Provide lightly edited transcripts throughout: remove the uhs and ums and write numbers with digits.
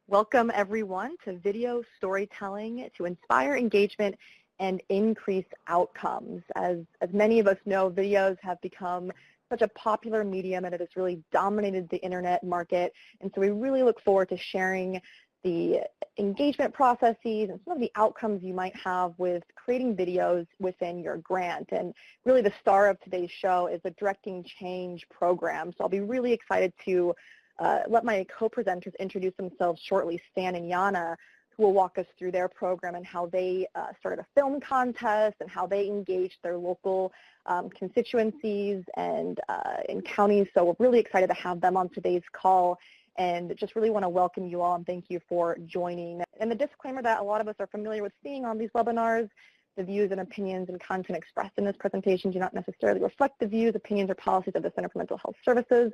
Welcome everyone to video storytelling to inspire engagement and increase outcomes. As many of us know, videos have become such a popular medium and it has really dominated the internet market. And so we really look forward to sharing the engagement processes and some of the outcomes you might have with creating videos within your grant. And really the star of today's show is the Directing Change program. So I'll be really excited to let my co-presenters introduce themselves shortly, Stan and Yana, who will walk us through their program and how they started a film contest and how they engaged their local constituencies and in counties. So we're really excited to have them on today's call and just really want to welcome you all and thank you for joining. And the disclaimer that a lot of us are familiar with seeing on these webinars, the views and opinions and content expressed in this presentation do not necessarily reflect the views, opinions, or policies of the Center for Mental Health Services,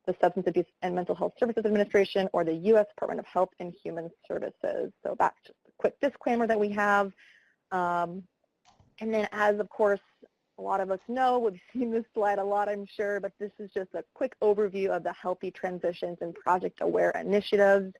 the Substance Abuse and Mental Health Services Administration, or the U.S. Department of Health and Human Services. So that's just a quick disclaimer that we have. And then as, of course, a lot of us know, we've seen this slide a lot, I'm sure, but this is just a quick overview of the Healthy Transitions and Project Aware initiatives.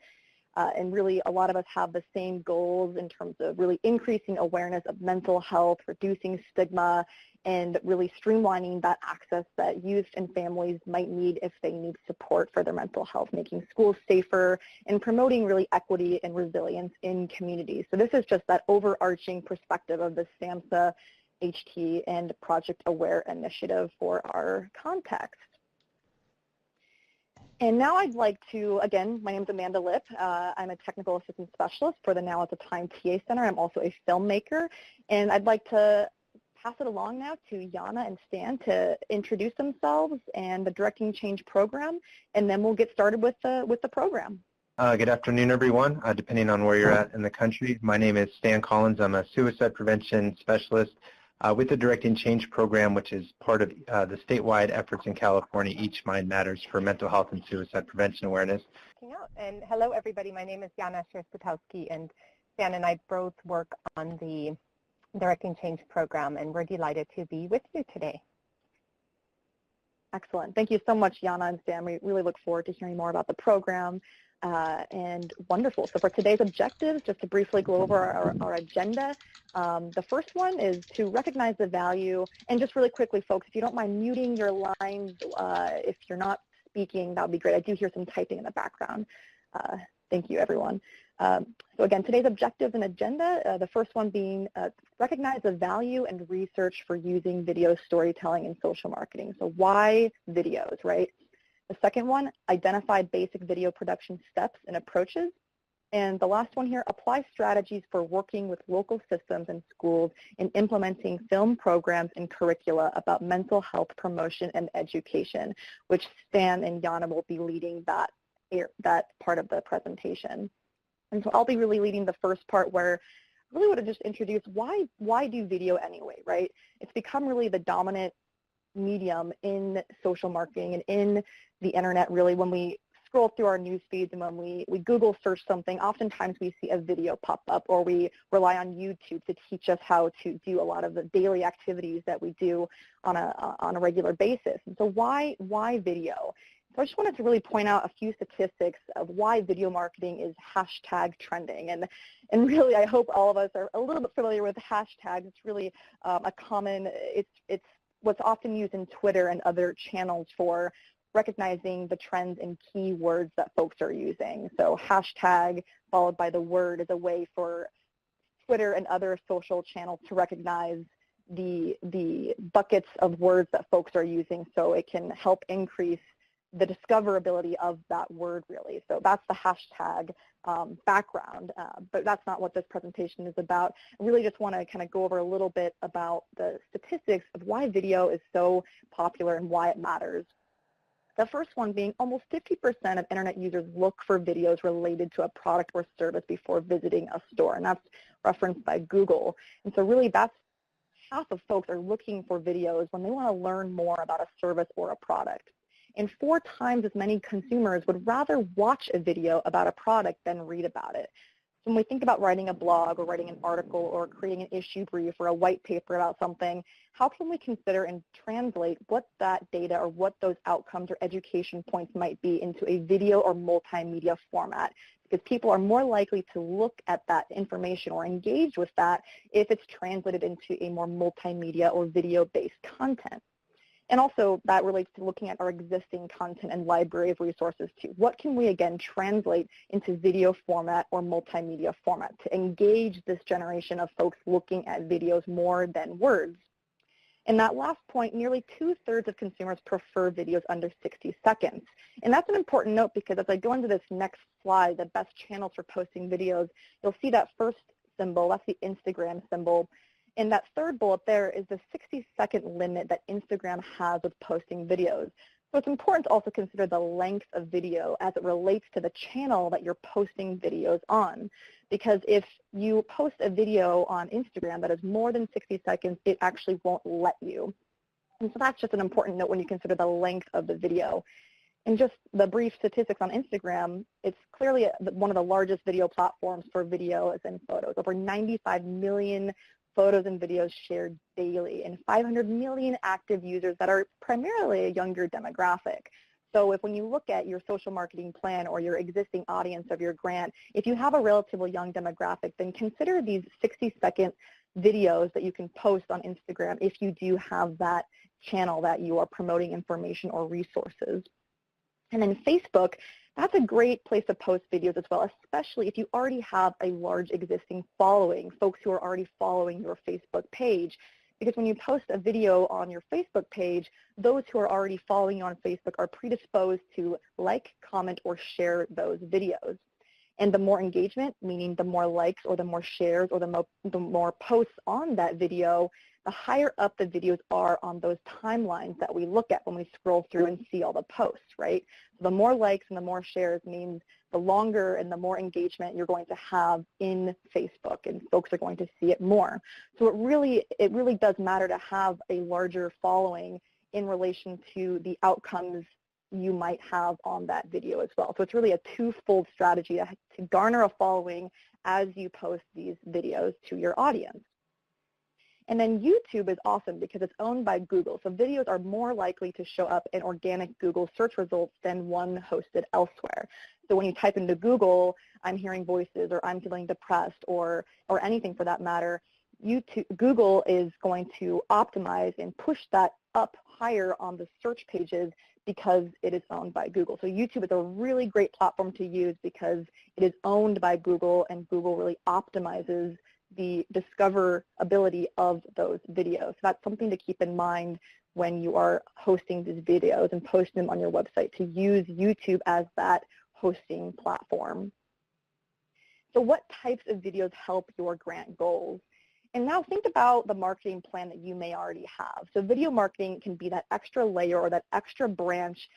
And really, a lot of us have the same goals in terms of really increasing awareness of mental health, reducing stigma, and really streamlining that access that youth and families might need if they need support for their mental health, making schools safer, and promoting really equity and resilience in communities. So this is just that overarching perspective of the SAMHSA, HT, and Project Aware initiative for our context. And now I'd like to, again, my name is Amanda Lipp. I'm a technical assistant specialist for the Now at the Time TA Center. I'm also a filmmaker. And I'd like to pass it along now to Yana and Stan to introduce themselves and the Directing Change program, and then we'll get started with the program. Good afternoon, everyone, depending on where you're at in the country. My name is Stan Collins. I'm a suicide prevention specialist with the Directing Change program, which is part of the statewide efforts in California, Each Mind Matters, for mental health and suicide prevention awareness. And hello, everybody. My name is Yana Schersputowski, and Stan and I both work on the Directing Change program, and we're delighted to be with you today. Excellent. Thank you so much, Yana and Stan. We really look forward to hearing more about the program. And wonderful. So for today's objectives, just to briefly go over our agenda, the first one is to recognize the value. And just really quickly, folks, if you don't mind muting your lines, if you're not speaking, that would be great. I do hear some typing in the background. Thank you, everyone. So again, today's objectives and agenda, the first one being recognize the value and research for using video storytelling in social marketing. So why videos, right? The second one, identify basic video production steps and approaches. And the last one here, apply strategies for working with local systems and schools in implementing film programs and curricula about mental health promotion and education, which Stan and Yana will be leading that part of the presentation. And so I'll be really leading the first part where I really want to just introduce why do video anyway, right? It's become really the dominant medium in social marketing and in the internet. Really, when we scroll through our news feeds and when we Google search something, oftentimes we see a video pop up, or we rely on YouTube to teach us how to do a lot of the daily activities that we do on a regular basis. And so why video? So I just wanted to really point out a few statistics of why video marketing is hashtag trending. And really, I hope all of us are a little bit familiar with hashtags. It's really a common, it's what's often used in Twitter and other channels for recognizing the trends and keywords that folks are using. So hashtag followed by the word is a way for Twitter and other social channels to recognize the buckets of words that folks are using, so it can help increase the discoverability of that word, really. So that's the hashtag background, but that's not what this presentation is about. I really just want to kind of go over a little bit about the statistics of why video is so popular and why it matters. The first one being almost 50% of internet users look for videos related to a product or service before visiting a store, and that's referenced by Google. And so really that's half of folks are looking for videos when they want to learn more about a service or a product. And 4 times as many consumers would rather watch a video about a product than read about it. So when we think about writing a blog or writing an article or creating an issue brief or a white paper about something, how can we consider and translate what that data or what those outcomes or education points might be into a video or multimedia format? because people are more likely to look at that information or engage with that if it's translated into a more multimedia or video-based content. And also that relates to looking at our existing content and library of resources too. What can we, again, translate into video format or multimedia format to engage this generation of folks looking at videos more than words? And that last point, nearly 2/3 of consumers prefer videos under 60 seconds. And that's an important note because as I go into this next slide, the best channels for posting videos, you'll see that first symbol, that's the Instagram symbol. And that third bullet there is the 60-second limit that Instagram has with posting videos. So it's important to also consider the length of video as it relates to the channel that you're posting videos on. Because if you post a video on Instagram that is more than 60 seconds, it actually won't let you. And so that's just an important note when you consider the length of the video. And just the brief statistics on Instagram, it's clearly one of the largest video platforms for videos and photos. Over 95 million photos and videos shared daily, and 500 million active users that are primarily a younger demographic. So when you look at your social marketing plan or your existing audience of your grant, if you have a relatively young demographic, then consider these 60-second videos that you can post on Instagram if you do have that channel that you are promoting information or resources. And then Facebook, that's a great place to post videos as well, especially if you already have a large existing following, folks who are already following your Facebook page. Because when you post a video on your Facebook page, those who are already following you on Facebook are predisposed to like, comment, or share those videos. And the more engagement, meaning the more likes or the more shares or the more posts on that video, the higher up the videos are on those timelines that we look at when we scroll through and see all the posts, right? So the more likes and the more shares means the longer and the more engagement you're going to have in Facebook, and folks are going to see it more. So it really does matter to have a larger following in relation to the outcomes you might have on that video as well. So it's really a twofold strategy to garner a following as you post these videos to your audience. And then YouTube is awesome because it's owned by Google. So videos are more likely to show up in organic Google search results than one hosted elsewhere. So when you type into Google, I'm hearing voices or I'm feeling depressed or anything for that matter, Google is going to optimize and push that up higher on the search pages because it is owned by Google. So YouTube is a really great platform to use because it is owned by Google and Google really optimizes the discoverability of those videos. So that's something to keep in mind when you are hosting these videos and posting them on your website, to use YouTube as that hosting platform. So what types of videos help your grant goals? And now think about the marketing plan that you may already have. So video marketing can be that extra layer or that extra branch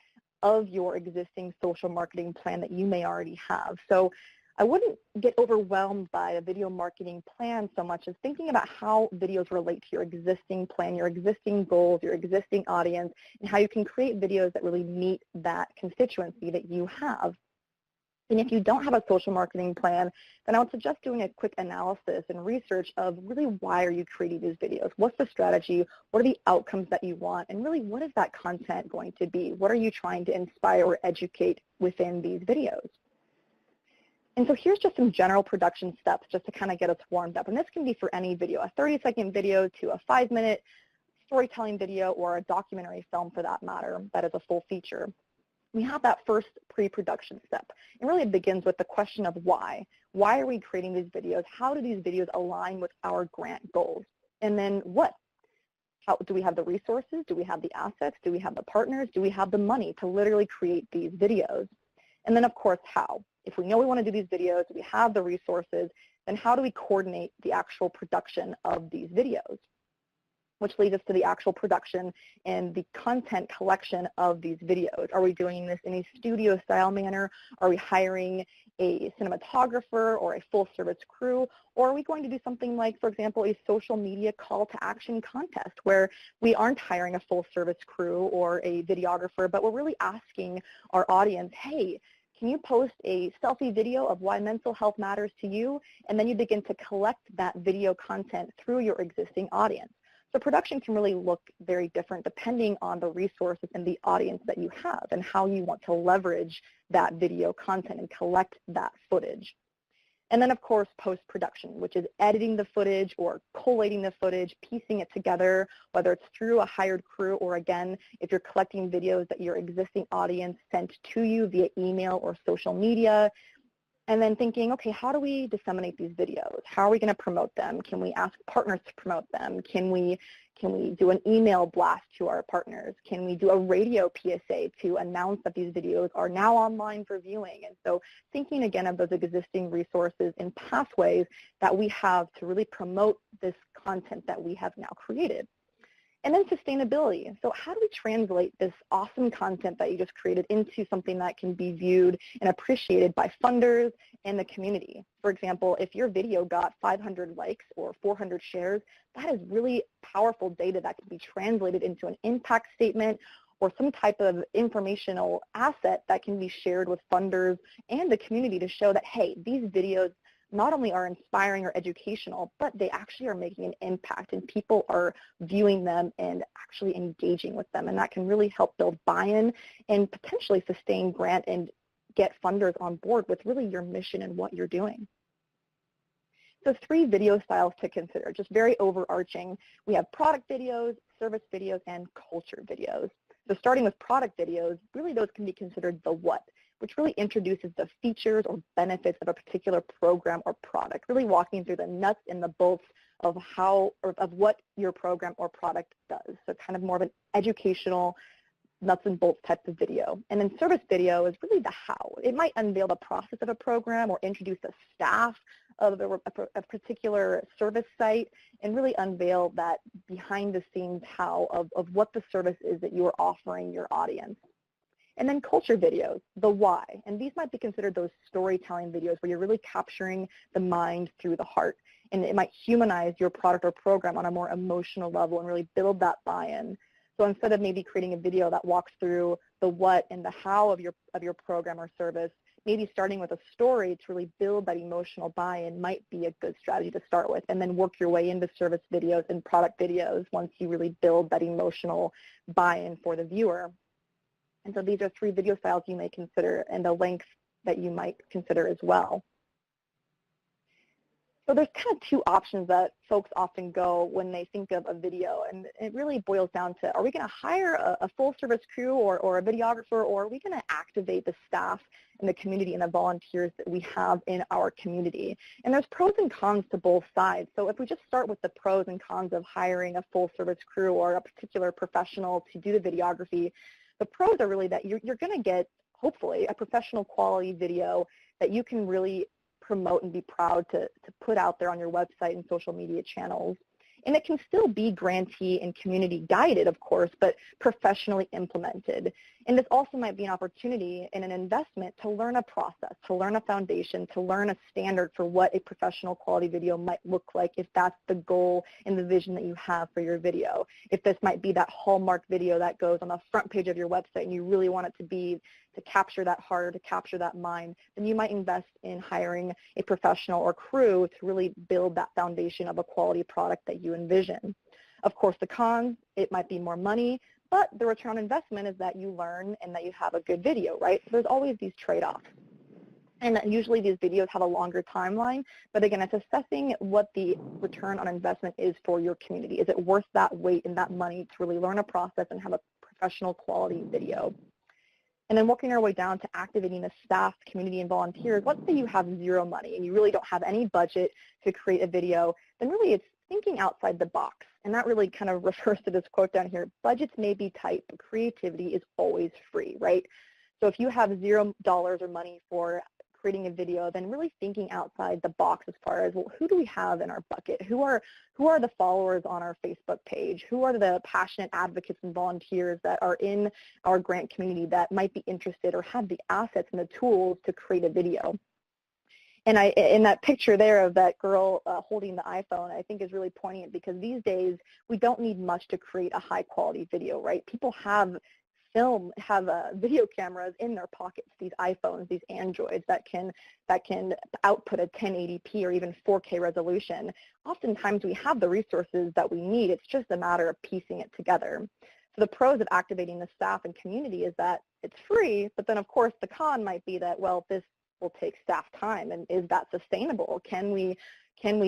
of your existing social marketing plan that you may already have. So I wouldn't get overwhelmed by a video marketing plan so much as thinking about how videos relate to your existing plan, your existing goals, your existing audience, and how you can create videos that really meet that constituency that you have. And if you don't have a social marketing plan, then I would suggest doing a quick analysis and research of really why are you creating these videos? What's the strategy? What are the outcomes that you want? And really, what is that content going to be? What are you trying to inspire or educate within these videos? And so here's just some general production steps just to kind of get us warmed up. And this can be for any video, a 30-second video to a 5-minute storytelling video or a documentary film for that matter that is a full feature. We have that first pre-production step. And really it begins with the question of why. Why are we creating these videos? How do these videos align with our grant goals? And then what? How, do we have the resources? Do we have the assets? Do we have the partners? Do we have the money to literally create these videos? And then of course, how? If we know we want to do these videos, we have the resources, then how do we coordinate the actual production of these videos? Which leads us to the actual production and the content collection of these videos. Are we doing this in a studio style manner? Are we hiring a cinematographer or a full service crew? Or are we going to do something like, for example, a social media call to action contest where we aren't hiring a full service crew or a videographer, but we're really asking our audience, hey, can you post a selfie video of why mental health matters to you? And then you begin to collect that video content through your existing audience. So production can really look very different depending on the resources and the audience that you have and how you want to leverage that video content and collect that footage. And then, of course, post-production, which is editing the footage or collating the footage, piecing it together, whether it's through a hired crew or, again, if you're collecting videos that your existing audience sent to you via email or social media. And then thinking, okay, how do we disseminate these videos? How are we going to promote them? Can we ask partners to promote them? Can we do an email blast to our partners? Can we do a radio PSA to announce that these videos are now online for viewing? And so thinking again of those existing resources and pathways that we have to really promote this content that we have now created. And then sustainability. So how do we translate this awesome content that you just created into something that can be viewed and appreciated by funders and the community? For example, if your video got 500 likes or 400 shares, that is really powerful data that can be translated into an impact statement or some type of informational asset that can be shared with funders and the community to show that, hey, these videos not only are inspiring or educational, but they actually are making an impact and people are viewing them and actually engaging with them. And that can really help build buy-in and potentially sustain grant and get funders on board with really your mission and what you're doing. So 3 video styles to consider, just very overarching. We have product videos, service videos, and culture videos. So starting with product videos, really those can be considered the what, which really introduces the features or benefits of a particular program or product, really walking through the nuts and the bolts of what your program or product does. So kind of more of an educational nuts and bolts type of video. And then service video is really the how. It might unveil the process of a program or introduce the staff of a particular service site and really unveil that behind the scenes how of what the service is that you are offering your audience. And then culture videos, the why. And these might be considered those storytelling videos where you're really capturing the mind through the heart. And it might humanize your product or program on a more emotional level and really build that buy-in. So instead of maybe creating a video that walks through the what and the how of your program or service, maybe starting with a story to really build that emotional buy-in might be a good strategy to start with, and then work your way into service videos and product videos once you really build that emotional buy-in for the viewer. And so these are 3 video styles you may consider and the length that you might consider as well. So there's kind of 2 options that folks often go when they think of a video, and it really boils down to, are we going to hire a full service crew or a videographer, or are we going to activate the staff and the community and the volunteers that we have in our community? And there's pros and cons to both sides. So if we just start with the pros and cons of hiring a full service crew or a particular professional to do the videography, the pros are really that you're going to get, hopefully, a professional quality video that you can really promote and be proud to put out there on your website and social media channels. And it can still be grantee and community guided, of course, but professionally implemented. And this also might be an opportunity and an investment to learn a process, to learn a foundation, to learn a standard for what a professional quality video might look like if that's the goal and the vision that you have for your video. If this might be that hallmark video that goes on the front page of your website and you really want it to be to capture that heart, to capture that mind, then you might invest in hiring a professional or crew to really build that foundation of a quality product that you envision. Of course, the cons, it might be more money, but the return on investment is that you learn and that you have a good video, right? So there's always these trade-offs. And usually these videos have a longer timeline, but again, it's assessing what the return on investment is for your community. Is it worth that wait and that money to really learn a process and have a professional quality video? And then working our way down to activating the staff, community, and volunteers. Let's say you have 0 money and you really don't have any budget to create a video, then really it's thinking outside the box. And that really kind of refers to this quote down here: budgets may be tight, but creativity is always free, right? So if you have $0 or money for creating a video, then really thinking outside the box as far as, well, who do we have in our bucket? Who are the followers on our Facebook page? Who are the passionate advocates and volunteers that are in our grant community that might be interested or have the assets and the tools to create a video? And in that picture there of that girl holding the iPhone, I think is really poignant, because these days we don't need much to create a high quality video, right? People have film, have video cameras in their pockets, these iPhones, these Androids that can output a 1080p or even 4K resolution. Oftentimes we have the resources that we need. It's just a matter of piecing it together. So the pros of activating the staff and community is that it's free, but then of course the con might be that, well, this will take staff time, and is that sustainable? Can we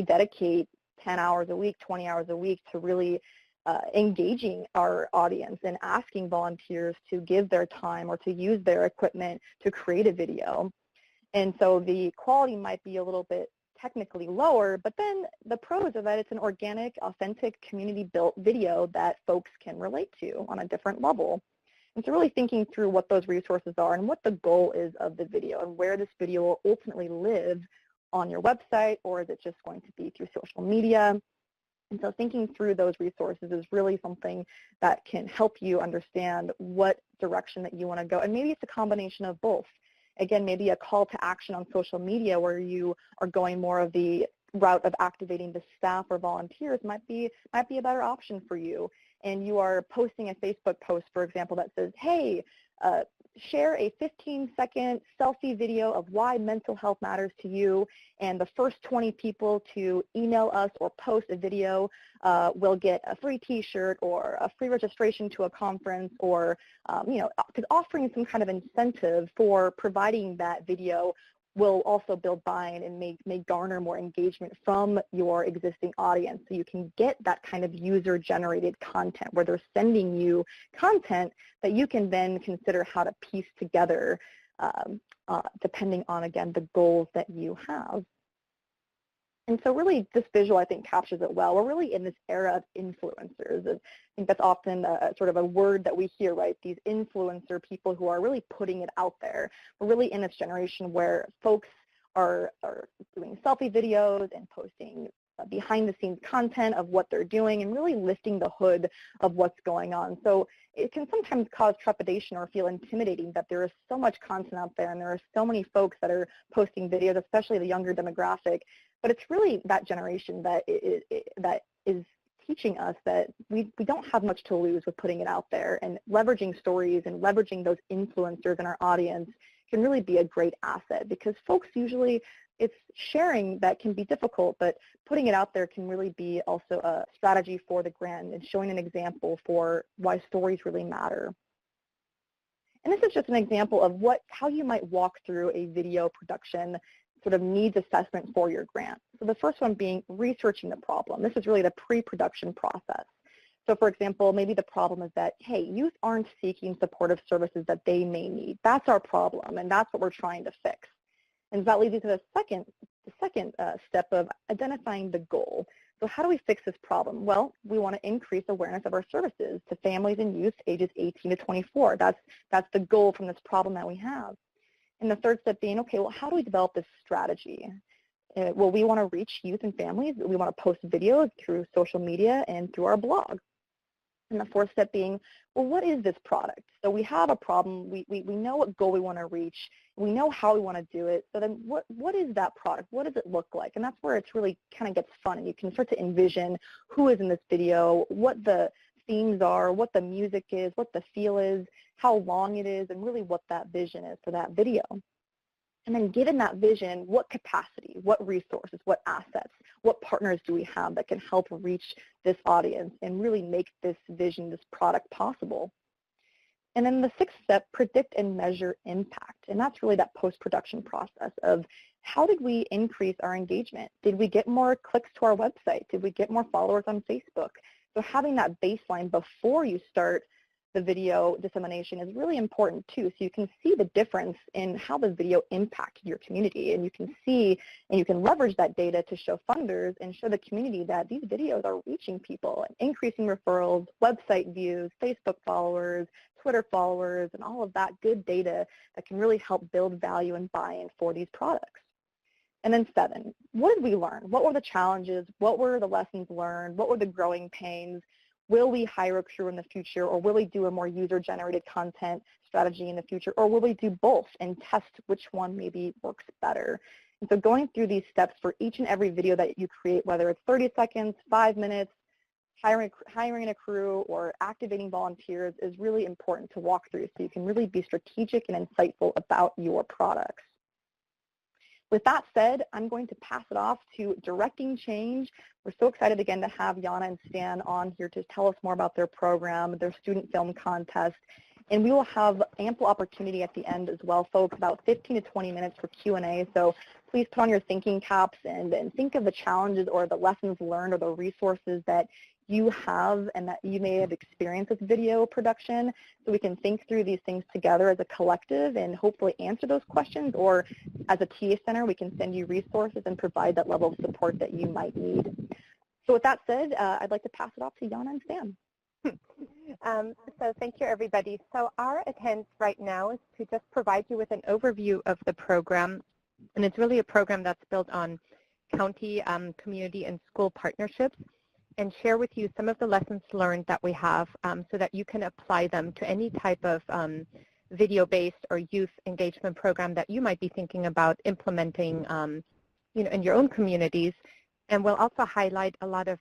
dedicate 10 hours a week, 20 hours a week to really engaging our audience and asking volunteers to give their time or to use their equipment to create a video? And so the quality might be a little bit technically lower, but then the pros are that it's an organic, authentic, community-built video that folks can relate to on a different level. And so really thinking through what those resources are and what the goal is of the video and where this video will ultimately live on your website, or is it just going to be through social media? And so thinking through those resources is really something that can help you understand what direction that you want to go. And maybe it's a combination of both. Again, maybe a call to action on social media where you are going more of the route of activating the staff or volunteers might be a better option for you. And you are posting a Facebook post, for example, that says, hey, share a 15-second selfie video of why mental health matters to you, and the first 20 people to email us or post a video will get a free t-shirt or a free registration to a conference, or offering some kind of incentive for providing that video will also build buy-in and may garner more engagement from your existing audience. So you can get that kind of user-generated content where they're sending you content that you can then consider how to piece together depending on, again, the goals that you have. And so really this visual, I think, captures it well. We're really in this era of influencers. I think that's often sort of a word that we hear, right? These influencer people who are really putting it out there. We're really in this generation where folks are doing selfie videos and posting behind-the-scenes content of what they're doing and really lifting the hood of what's going on. So it can sometimes cause trepidation or feel intimidating that there is so much content out there and there are so many folks that are posting videos, especially the younger demographic. But it's really that generation that is teaching us that we don't have much to lose with putting it out there, and leveraging stories and leveraging those influencers in our audience can really be a great asset, because folks usually, it's sharing that can be difficult, but putting it out there can really be also a strategy for the grant and showing an example for why stories really matter. And this is just an example of how you might walk through a video production sort of needs assessment for your grant. So the first one being researching the problem. This is really the pre-production process. So for example, maybe the problem is that, hey, youth aren't seeking supportive services that they may need. That's our problem, and that's what we're trying to fix. And that leads you to the second step of identifying the goal. So how do we fix this problem? Well, we want to increase awareness of our services to families and youth ages 18 to 24. That's the goal from this problem that we have. And the third step being, okay, well, how do we develop this strategy? Well, we want to reach youth and families. We want to post videos through social media and through our blog. And the fourth step being, well, what is this product? So we have a problem. We know what goal we want to reach. We know how we want to do it. So then what is that product? What does it look like? And that's where it's really kind of gets fun. And you can start to envision who is in this video, what the themes are, what the music is, what the feel is, how long it is, and really what that vision is for that video. And then given that vision, what capacity, what resources, what assets, what partners do we have that can help reach this audience and really make this vision, this product possible? And then the sixth step, predict and measure impact. And that's really that post-production process of how did we increase our engagement? Did we get more clicks to our website? Did we get more followers on Facebook? So having that baseline before you start the video dissemination is really important too, so you can see the difference in how the video impacted your community, and you can see and you can leverage that data to show funders and show the community that these videos are reaching people and increasing referrals, website views, Facebook followers, Twitter followers, and all of that good data that can really help build value and buy-in for these products. And then 7, what did we learn? What were the challenges? What were the lessons learned? What were the growing pains? Will we hire a crew in the future, or will we do a more user-generated content strategy in the future, or will we do both and test which one maybe works better? And so going through these steps for each and every video that you create, whether it's 30 seconds, 5 minutes, hiring a crew or activating volunteers is really important to walk through so you can really be strategic and insightful about your products. With that said, I'm going to pass it off to Directing Change. We're so excited again to have Yana and Stan on here to tell us more about their program, their student film contest, and we will have ample opportunity at the end as well, folks, about 15 to 20 minutes for Q&A. So please put on your thinking caps and think of the challenges or the lessons learned or the resources that you have and that you may have experienced with video production, so we can think through these things together as a collective and hopefully answer those questions, or as a TA Center, we can send you resources and provide that level of support that you might need. So with that said, I'd like to pass it off to Yana and Stan. So thank you, everybody. So our intent right now is to just provide you with an overview of the program, and it's really a program that's built on county, community, and school partnerships, and share with you some of the lessons learned that we have so that you can apply them to any type of video-based or youth engagement program that you might be thinking about implementing in your own communities. And we'll also highlight a lot of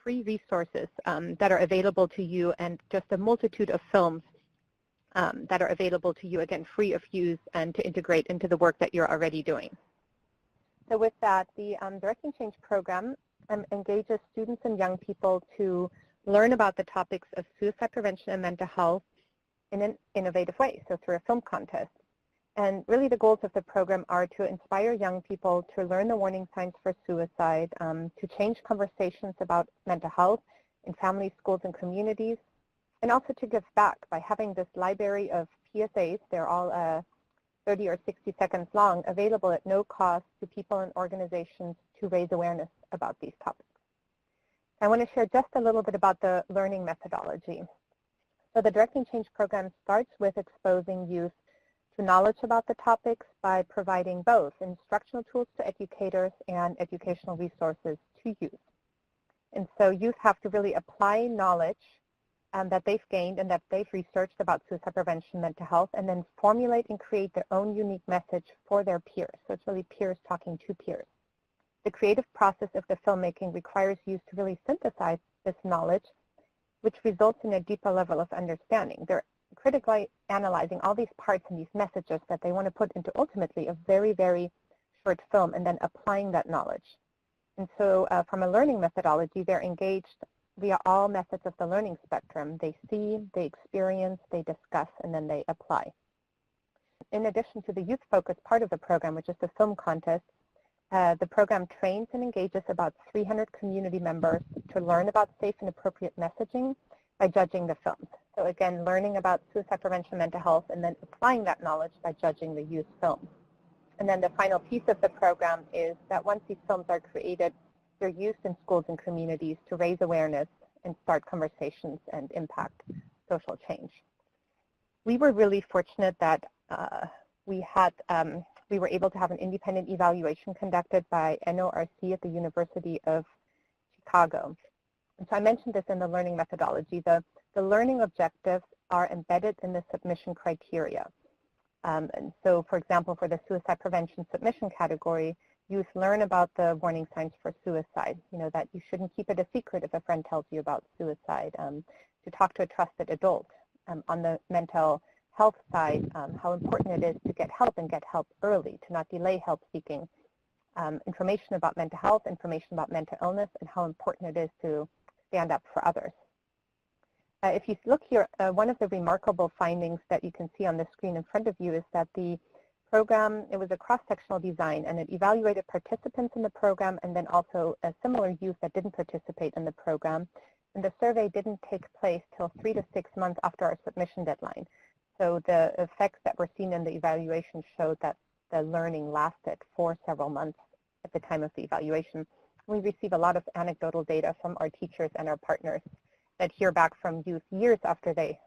free resources that are available to you, and just a multitude of films that are available to you, again, free of use and to integrate into the work that you're already doing. So with that, the Directing Change program engages students and young people to learn about the topics of suicide prevention and mental health in an innovative way, so through a film contest. And really the goals of the program are to inspire young people to learn the warning signs for suicide, to change conversations about mental health in families, schools, and communities, and also to give back by having this library of PSAs, they're all 30 or 60 seconds long, available at no cost to people and organizations to raise awareness about these topics. I want to share just a little bit about the learning methodology. So the Directing Change program starts with exposing youth to knowledge about the topics by providing both instructional tools to educators and educational resources to youth. And so youth have to really apply knowledge that they've gained and that they've researched about suicide prevention, mental health, and then formulate and create their own unique message for their peers. So it's really peers talking to peers. The creative process of the filmmaking requires youth to really synthesize this knowledge, which results in a deeper level of understanding. They're critically analyzing all these parts and these messages that they want to put into ultimately a very, very short film, and then applying that knowledge. And so from a learning methodology, they're engaged via all methods of the learning spectrum. They see, they experience, they discuss, and then they apply. In addition to the youth-focused part of the program, which is the film contest, the program trains and engages about 300 community members to learn about safe and appropriate messaging by judging the films. So again, learning about suicide prevention, mental health, and then applying that knowledge by judging the youth films. And then the final piece of the program is that once these films are created, they're used in schools and communities to raise awareness and start conversations and impact social change. We were really fortunate that we were able to have an independent evaluation conducted by NORC at the University of Chicago. And so I mentioned this in the learning methodology. The learning objectives are embedded in the submission criteria. And so, for example, for the suicide prevention submission category, youth learn about the warning signs for suicide, that you shouldn't keep it a secret if a friend tells you about suicide, to talk to a trusted adult. On the mental health side, how important it is to get help and get help early, to not delay help seeking. Information about mental health, information about mental illness, and how important it is to stand up for others. If you look here, one of the remarkable findings that you can see on the screen in front of you is that the program, it was a cross-sectional design, and it evaluated participants in the program and then also a similar youth that didn't participate in the program. And the survey didn't take place till 3 to 6 months after our submission deadline. So the effects that were seen in the evaluation showed that the learning lasted for several months at the time of the evaluation. We receive a lot of anecdotal data from our teachers and our partners that hear back from youth years after they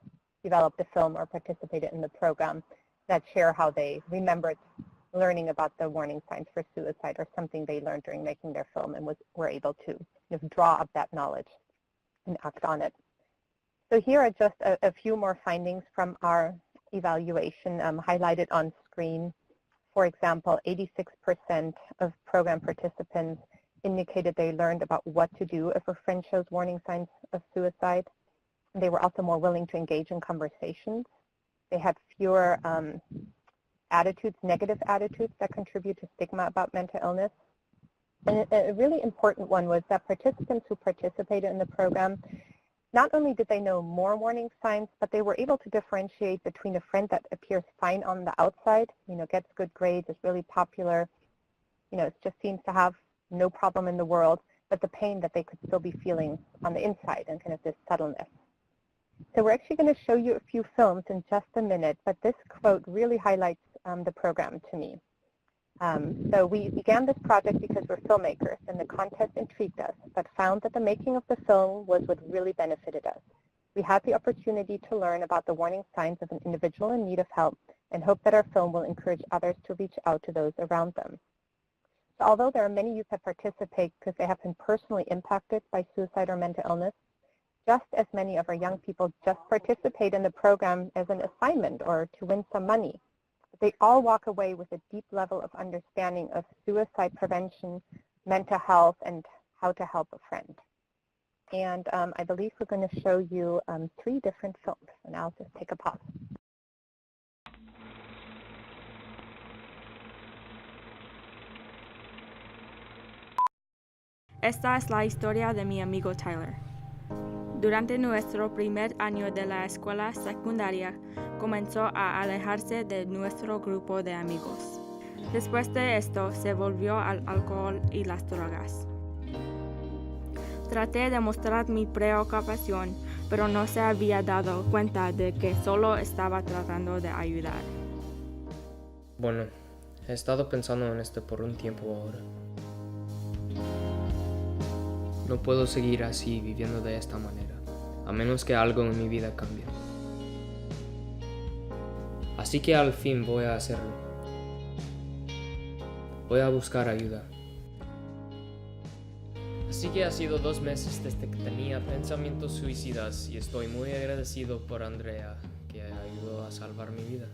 developed the film or participated in the program, that share how they remembered learning about the warning signs for suicide or something they learned during making their film and were able to draw up that knowledge and act on it. So here are just a few more findings from our evaluation highlighted on screen. For example, 86% of program participants indicated they learned about what to do if a friend shows warning signs of suicide. They were also more willing to engage in conversations. They had fewer negative attitudes that contribute to stigma about mental illness. And a really important one was that participants who participated in the program, not only did they know more warning signs, but they were able to differentiate between a friend that appears fine on the outside, gets good grades, is really popular, it just seems to have no problem in the world, but the pain that they could still be feeling on the inside and kind of this subtleness. So we're actually going to show you a few films in just a minute, but this quote really highlights the program to me. So we began this project because we're filmmakers, and the contest intrigued us, but found that the making of the film was what really benefited us. We had the opportunity to learn about the warning signs of an individual in need of help and hope that our film will encourage others to reach out to those around them. So although there are many youth that participate because they have been personally impacted by suicide or mental illness, just as many of our young people just participate in the program as an assignment or to win some money. They all walk away with a deep level of understanding of suicide prevention, mental health, and how to help a friend. And I believe we're going to show you 3 different films, and I'll just take a pause. Esta es la historia de mi amigo Tyler. Durante nuestro primer año de la escuela secundaria, comenzó a alejarse de nuestro grupo de amigos. Después de esto, se volvió al alcohol y las drogas. Traté de mostrar mi preocupación, pero no se había dado cuenta de que solo estaba tratando de ayudar. Bueno, he estado pensando en esto por un tiempo ahora. No puedo seguir así viviendo de esta manera, a menos que algo en mi vida cambie. Así que al fin voy a hacerlo. Voy a buscar ayuda. Así que ha sido 2 meses desde que tenía pensamientos suicidas y estoy muy agradecido por Andrea, que ayudó a salvar mi vida.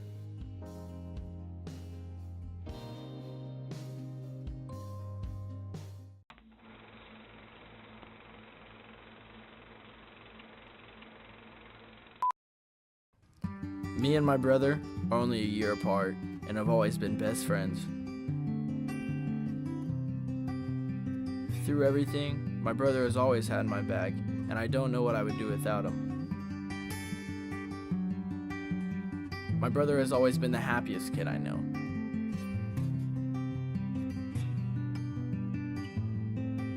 Me and my brother are only a year apart and have always been best friends. Through everything, my brother has always had my back, and I don't know what I would do without him. My brother has always been the happiest kid I know.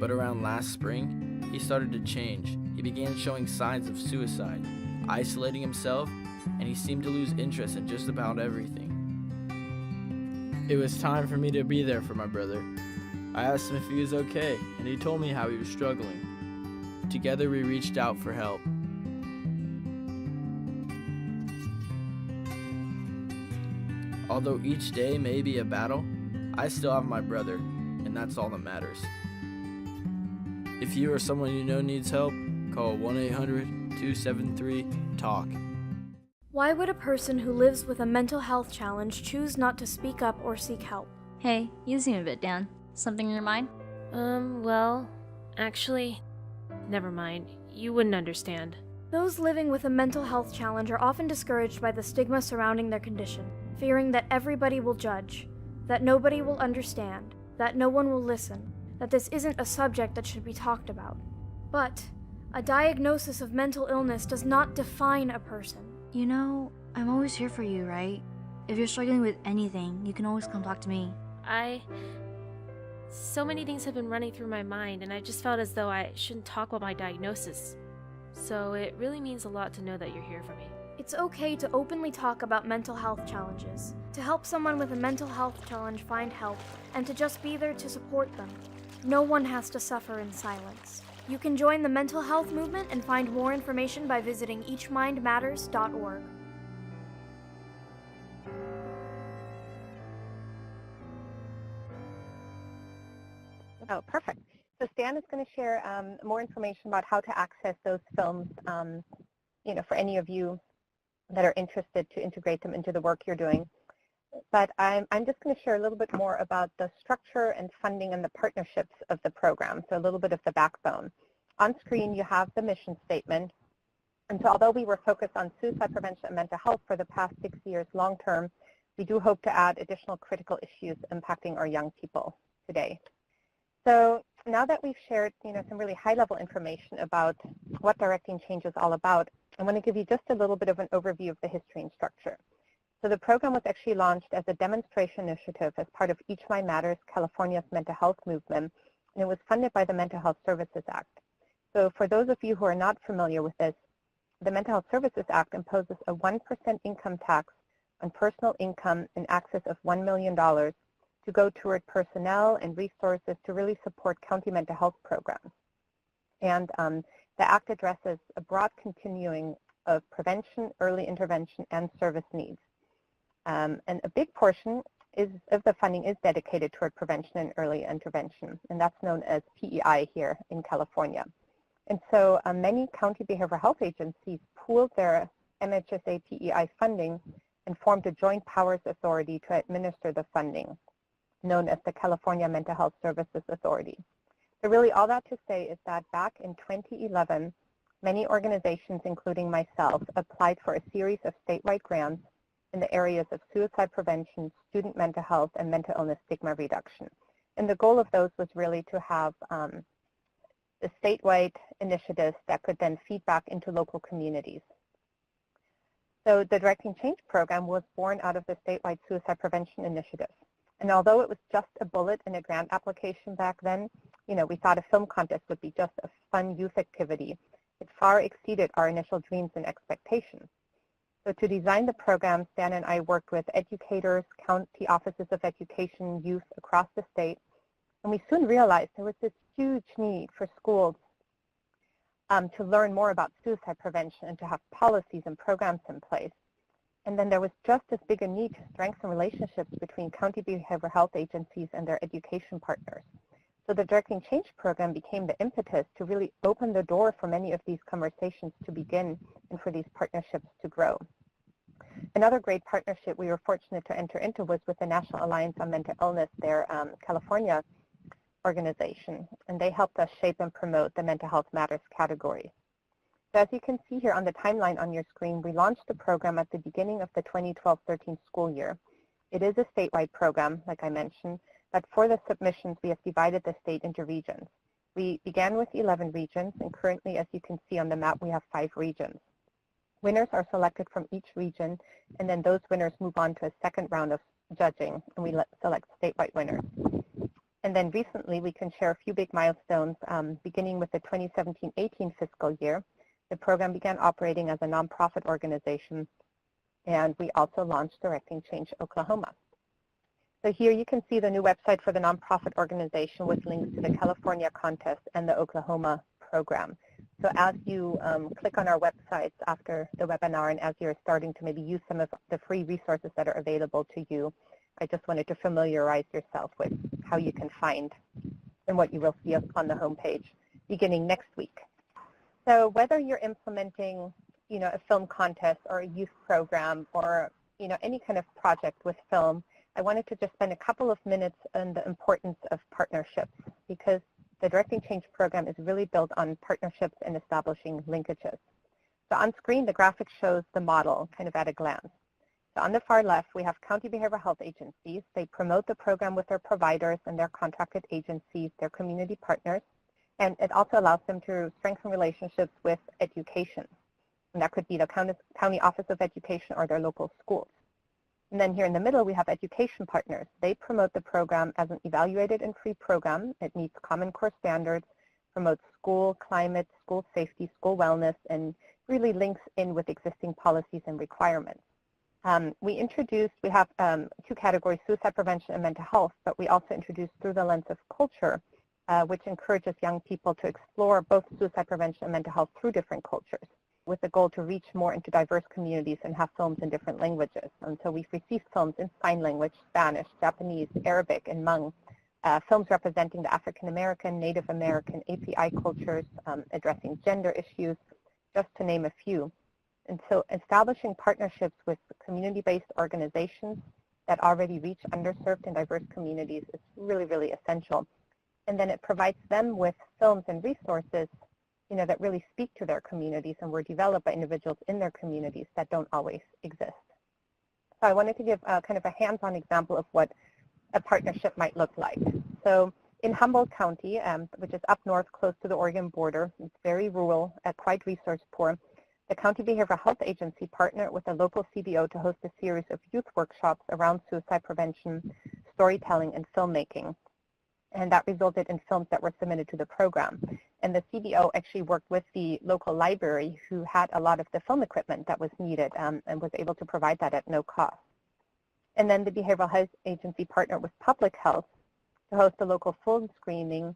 But around last spring, he started to change. He began showing signs of suicide, isolating himself, and he seemed to lose interest in just about everything. It was time for me to be there for my brother. I asked him if he was okay, and he told me how he was struggling. Together we reached out for help. Although each day may be a battle, I still have my brother, and that's all that matters. If you or someone you know needs help, call 1-800-273-TALK. Why would a person who lives with a mental health challenge choose not to speak up or seek help? Hey, you seem a bit down. Something in your mind? Well, actually, never mind. You wouldn't understand. Those living with a mental health challenge are often discouraged by the stigma surrounding their condition, fearing that everybody will judge, that nobody will understand, that no one will listen, that this isn't a subject that should be talked about. But a diagnosis of mental illness does not define a person. You know, I'm always here for you, right? If you're struggling with anything, you can always come talk to me. So many things have been running through my mind, and I just felt as though I shouldn't talk about my diagnosis. So it really means a lot to know that you're here for me. It's okay to openly talk about mental health challenges, to help someone with a mental health challenge find help, and to just be there to support them. No one has to suffer in silence. You can join the mental health movement and find more information by visiting eachmindmatters.org. Oh, perfect. So Stan is going to share more information about how to access those films, for any of you that are interested to integrate them into the work you're doing. but I'm just going to share a little bit more about the structure and funding and the partnerships of the program, so a little bit of the backbone. On screen, you have the mission statement. And so although we were focused on suicide prevention and mental health for the past 6 years long term, we do hope to add additional critical issues impacting our young people today. So now that we've shared some really high-level information about what Directing Change is all about, I want to give you just a little bit of an overview of the history and structure. So the program was actually launched as a demonstration initiative as part of Each Mind Matters, California's mental health movement, and it was funded by the Mental Health Services Act. So for those of you who are not familiar with this, the Mental Health Services Act imposes a 1% income tax on personal income in excess of $1 million to go toward personnel and resources to really support county mental health programs. And the Act addresses a broad continuing of prevention, early intervention, and service needs. And a big portion of the funding is dedicated toward prevention and early intervention, and that's known as PEI here in California. And so many county behavioral health agencies pooled their MHSA PEI funding and formed a joint powers authority to administer the funding, known as the California Mental Health Services Authority. So really all that to say is that back in 2011, many organizations, including myself, applied for a series of statewide grants in the areas of suicide prevention, student mental health, and mental illness stigma reduction. And the goal of those was really to have the statewide initiatives that could then feed back into local communities. So the Directing Change program was born out of the statewide suicide prevention initiative. And although it was just a bullet in a grant application back then, we thought a film contest would be just a fun youth activity. It far exceeded our initial dreams and expectations. So to design the program, Stan and I worked with educators, county offices of education, youth across the state, and we soon realized there was this huge need for schools to learn more about suicide prevention and to have policies and programs in place. And then there was just as big a need to strengthen relationships between county behavioral health agencies and their education partners. So the Directing Change program became the impetus to really open the door for many of these conversations to begin and for these partnerships to grow. Another great partnership we were fortunate to enter into was with the National Alliance on Mental Illness, their California organization, and they helped us shape and promote the Mental Health Matters category. So as you can see here on the timeline on your screen, we launched the program at the beginning of the 2012-13 school year. It is a statewide program, like I mentioned, but for the submissions, we have divided the state into regions. We began with 11 regions, and currently, as you can see on the map, we have 5 regions. Winners are selected from each region, and then those winners move on to a second round of judging, and we select statewide winners. And then recently, we can share a few big milestones, beginning with the 2017-18 fiscal year. The program began operating as a nonprofit organization, and we also launched Directing Change Oklahoma. So here you can see the new website for the nonprofit organization with links to the California contest and the Oklahoma program. So as you click on our websites after the webinar and as you're starting to maybe use some of the free resources that are available to you, I just wanted to familiarize yourself with how you can find and what you will see on the homepage beginning next week. So whether you're implementing, a film contest or a youth program or, any kind of project with film, I wanted to just spend a couple of minutes on the importance of partnerships, because the Directing Change program is really built on partnerships and establishing linkages. So on screen, the graphic shows the model kind of at a glance. So on the far left, we have county behavioral health agencies. They promote the program with their providers and their contracted agencies, their community partners, and it also allows them to strengthen relationships with education. And that could be the county office of education or their local schools. And then here in the middle, we have education partners. They promote the program as an evaluated and free program. It meets Common Core standards, promotes school climate, school safety, school wellness, and really links in with existing policies and requirements. We have 2 categories, suicide prevention and mental health, but we also introduced Through the Lens of Culture, which encourages young people to explore both suicide prevention and mental health through different cultures, with the goal to reach more into diverse communities and have films in different languages. And so we've received films in sign language, Spanish, Japanese, Arabic, and Hmong, films representing the African American, Native American, API cultures, addressing gender issues, just to name a few. And so establishing partnerships with community-based organizations that already reach underserved and diverse communities is really, really essential. And then it provides them with films and resources, that really speak to their communities and were developed by individuals in their communities that don't always exist. So I wanted to give kind of a hands-on example of what a partnership might look like. So in Humboldt County, which is up north close to the Oregon border, it's very rural, quite resource poor, the County Behavioral Health Agency partnered with a local CBO to host a series of youth workshops around suicide prevention, storytelling, and filmmaking. And that resulted in films that were submitted to the program. And the CBO actually worked with the local library who had a lot of the film equipment that was needed and was able to provide that at no cost. And then the Behavioral Health Agency partnered with Public Health to host a local film screening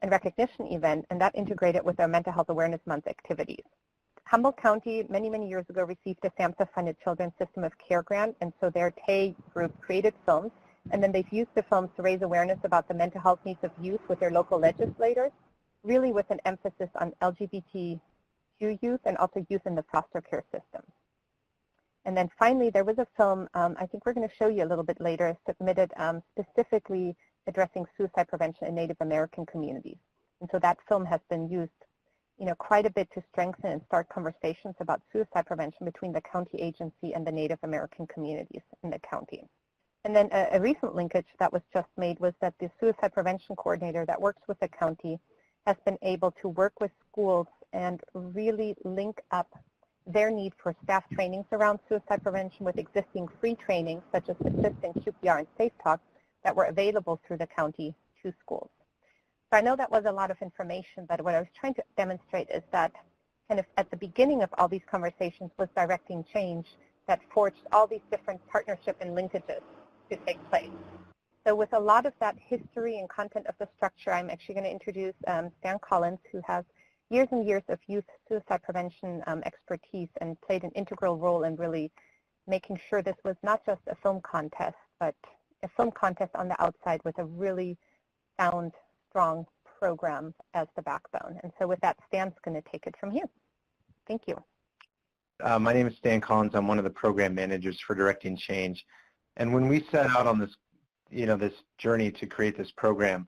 and recognition event, and that integrated with their Mental Health Awareness Month activities. Humboldt County, many, many years ago, received a SAMHSA-funded Children's System of Care grant, and so their NITT-TA group created films, and then they've used the films to raise awareness about the mental health needs of youth with their local legislators, really with an emphasis on LGBTQ youth and also youth in the foster care system. And then finally, there was a film, I think we're going to show you a little bit later, submitted specifically addressing suicide prevention in Native American communities. And so that film has been used quite a bit to strengthen and start conversations about suicide prevention between the county agency and the Native American communities in the county. And then a recent linkage that was just made was that the suicide prevention coordinator that works with the county has been able to work with schools and really link up their need for staff trainings around suicide prevention with existing free trainings such as ASSIST and QPR and Safe Talk that were available through the county to schools. So I know that was a lot of information, but what I was trying to demonstrate is that kind of at the beginning of all these conversations was directing change that forged all these different partnership and linkages to take place. So with a lot of that history and content of the structure, I'm actually going to introduce Stan Collins, who has years and years of youth suicide prevention expertise and played an integral role in really making sure this was not just a film contest, but a film contest on the outside with a really sound, strong program as the backbone. And so with that, Stan's going to take it from here. Thank you. My name is Stan Collins. I'm one of the program managers for Directing Change. And when we set out on this, this journey to create this program,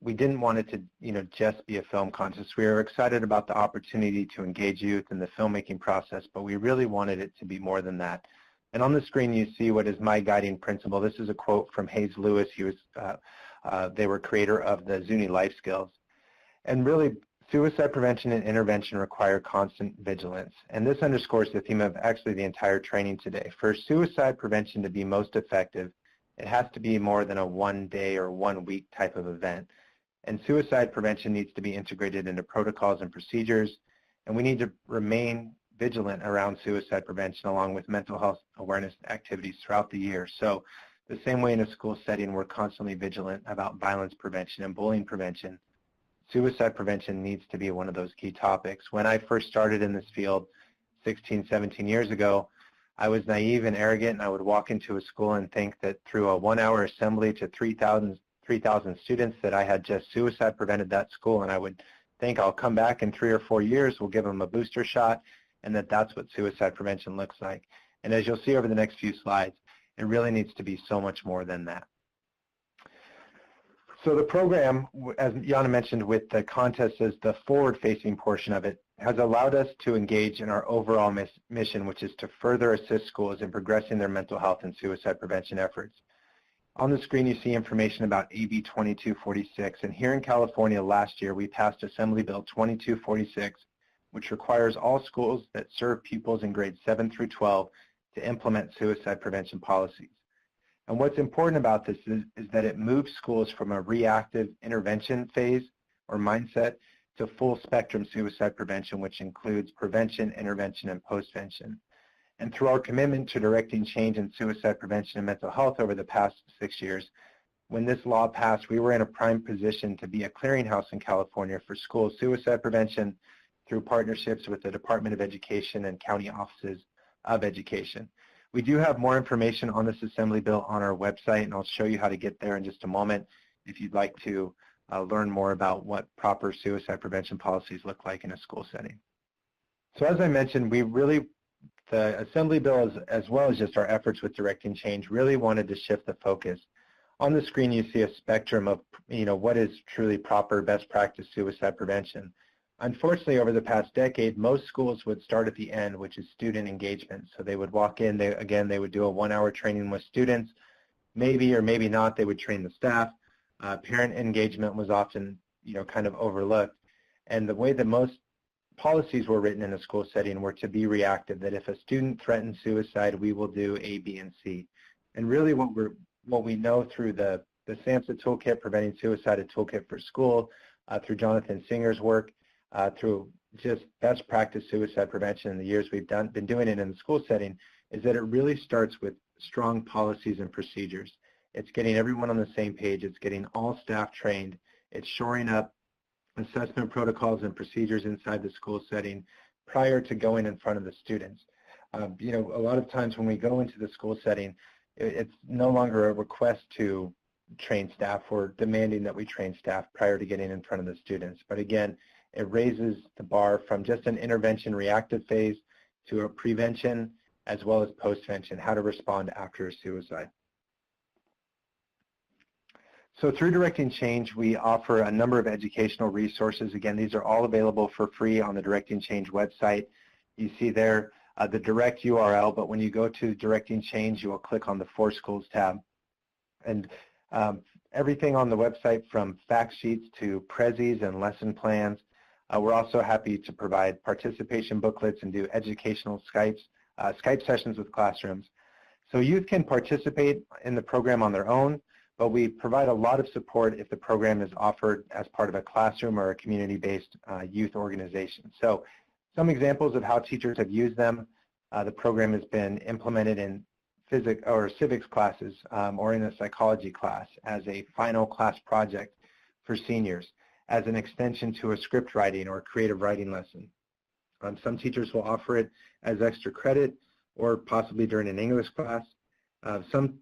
we didn't want it to, just be a film contest. We were excited about the opportunity to engage youth in the filmmaking process, but we really wanted it to be more than that. And on the screen, you see what is my guiding principle. This is a quote from Hayes Lewis. They were creator of the Zuni life skills. And really, suicide prevention and intervention require constant vigilance. And this underscores the theme of actually the entire training today. For suicide prevention to be most effective, it has to be more than a one-day or one-week type of event. And suicide prevention needs to be integrated into protocols and procedures. And we need to remain vigilant around suicide prevention along with mental health awareness activities throughout the year. So the same way in a school setting, we're constantly vigilant about violence prevention and bullying prevention. Suicide prevention needs to be one of those key topics. When I first started in this field 16, 17 years ago, I was naive and arrogant, and I would walk into a school and think that through a one-hour assembly to 3,000 students that I had just suicide prevented that school, and I would think I'll come back in 3 or 4 years, we'll give them a booster shot, and that's what suicide prevention looks like. And as you'll see over the next few slides, it really needs to be so much more than that. So the program, as Jana mentioned, with the contest as the forward-facing portion of it, has allowed us to engage in our overall mission, which is to further assist schools in progressing their mental health and suicide prevention efforts. On the screen, you see information about AB 2246, and here in California last year, we passed Assembly Bill 2246, which requires all schools that serve pupils in grades 7 through 12 to implement suicide prevention policies. And what's important about this is that it moves schools from a reactive intervention phase or mindset to full spectrum suicide prevention, which includes prevention, intervention, and postvention. And through our commitment to directing change in suicide prevention and mental health over the past 6 years, when this law passed, we were in a prime position to be a clearinghouse in California for school suicide prevention through partnerships with the Department of Education and county offices of education. We do have more information on this Assembly Bill on our website, and I'll show you how to get there in just a moment if you'd like to learn more about what proper suicide prevention policies look like in a school setting. So as I mentioned, we really the Assembly bill, as well as just our efforts with Directing Change, really wanted to shift the focus. On the screen, you see a spectrum of, what is truly proper best practice suicide prevention. Unfortunately, over the past decade, most schools would start at the end, which is student engagement. So they would walk in, they would do a 1-hour training with students. Maybe or maybe not, they would train the staff. Parent engagement was often, kind of overlooked. And the way that most policies were written in a school setting were to be reactive, that if a student threatens suicide, we will do A, B, and C. And really what we know through the SAMHSA toolkit, Preventing Suicide, a toolkit for school, through Jonathan Singer's work, through just best practice suicide prevention in the years we've been doing it in the school setting, is that it really starts with strong policies and procedures. It's getting everyone on the same page. It's getting all staff trained. It's shoring up assessment protocols and procedures inside the school setting prior to going in front of the students. A lot of times when we go into the school setting, it's no longer a request to train staff or demanding that we train staff prior to getting in front of the students. But again, it raises the bar from just an intervention reactive phase to a prevention as well as postvention, how to respond after a suicide. So through Directing Change, we offer a number of educational resources. Again, these are all available for free on the Directing Change website. You see there the direct URL, but when you go to Directing Change, you will click on the For Schools tab. And everything on the website, from fact sheets to prezzies and lesson plans. We're also happy to provide participation booklets and do educational Skype sessions with classrooms. So youth can participate in the program on their own, but we provide a lot of support if the program is offered as part of a classroom or a community-based youth organization. So some examples of how teachers have used them: the program has been implemented in physics or civics classes or in a psychology class as a final class project for seniors, as an extension to a script writing or creative writing lesson. Some teachers will offer it as extra credit or possibly during an English class.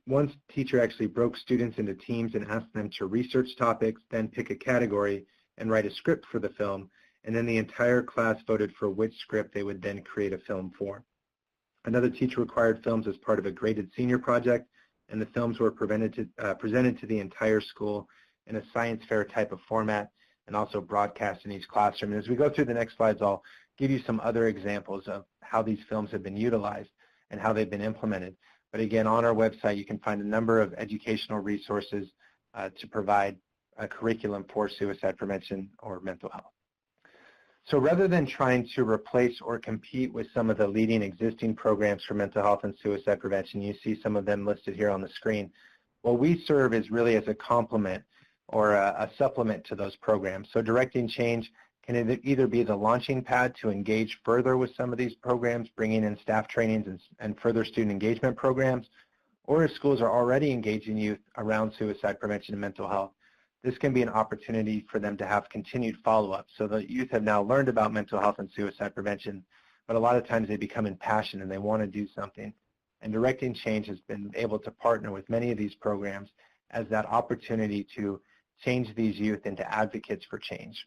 One teacher actually broke students into teams and asked them to research topics, then pick a category and write a script for the film, and then the entire class voted for which script they would then create a film for. Another teacher required films as part of a graded senior project, and the films were presented to the entire school in a science fair type of format and also broadcast in each classroom. And as we go through the next slides, I'll give you some other examples of how these films have been utilized and how they've been implemented. But again, on our website, you can find a number of educational resources to provide a curriculum for suicide prevention or mental health. So rather than trying to replace or compete with some of the leading existing programs for mental health and suicide prevention, you see some of them listed here on the screen, what we serve is really as a complement or a supplement to those programs. So Directing Change can either be the launching pad to engage further with some of these programs, bringing in staff trainings and further student engagement programs, or if schools are already engaging youth around suicide prevention and mental health, this can be an opportunity for them to have continued follow-up. So the youth have now learned about mental health and suicide prevention, but a lot of times they become impassioned and they want to do something. And Directing Change has been able to partner with many of these programs as that opportunity to change these youth into advocates for change.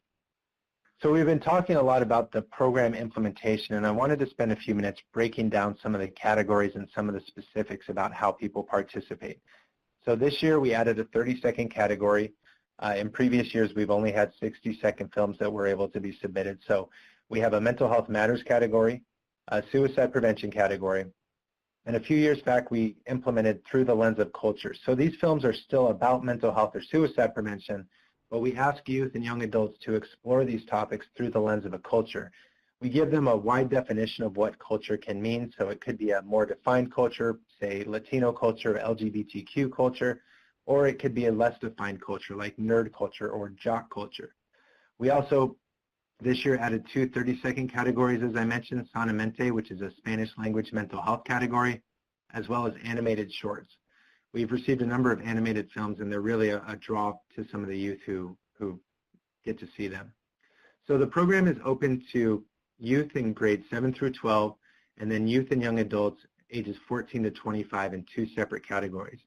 So we've been talking a lot about the program implementation, and I wanted to spend a few minutes breaking down some of the categories and some of the specifics about how people participate. So this year we added a 30-second category. In previous years, we've only had 60-second films that were able to be submitted. So we have a mental health matters category, a suicide prevention category, and a few years back we implemented through the lens of culture. So these films are still about mental health or suicide prevention, but we ask youth and young adults to explore these topics through the lens of a culture. We give them a wide definition of what culture can mean. So it could be a more defined culture, say Latino culture, LGBTQ culture, or it could be a less defined culture like nerd culture or jock culture. We also, this year, added two 30-second categories, as I mentioned, Sanamente, which is a Spanish language mental health category, as well as animated shorts. We've received a number of animated films, and they're really a draw to some of the youth who get to see them. So the program is open to youth in grades 7 through 12, and then youth and young adults ages 14 to 25 in two separate categories.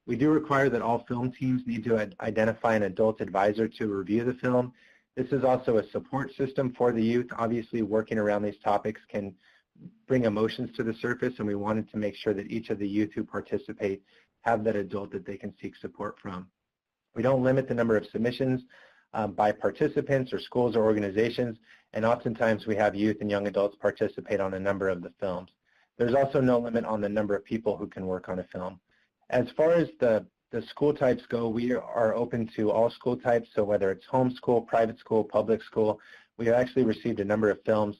We do require that all film teams need to identify an adult advisor to review the film. This is also a support system for the youth. Obviously, working around these topics can bring emotions to the surface, and we wanted to make sure that each of the youth who participate have that adult that they can seek support from. We don't limit the number of submissions by participants or schools or organizations, and oftentimes we have youth and young adults participate on a number of the films. There's also no limit on the number of people who can work on a film. As far as the school types go, we are open to all school types, so whether it's homeschool, private school, public school. We have actually received a number of films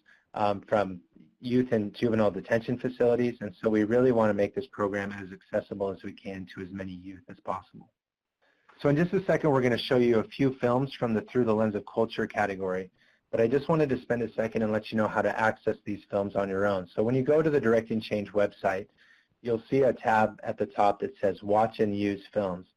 from youth and juvenile detention facilities, and so we really want to make this program as accessible as we can to as many youth as possible. So in just a second, we're going to show you a few films from the Through the Lens of Culture category, but I just wanted to spend a second and let you know how to access these films on your own. So when you go to the Directing Change website, you'll see a tab at the top that says Watch and Use Films.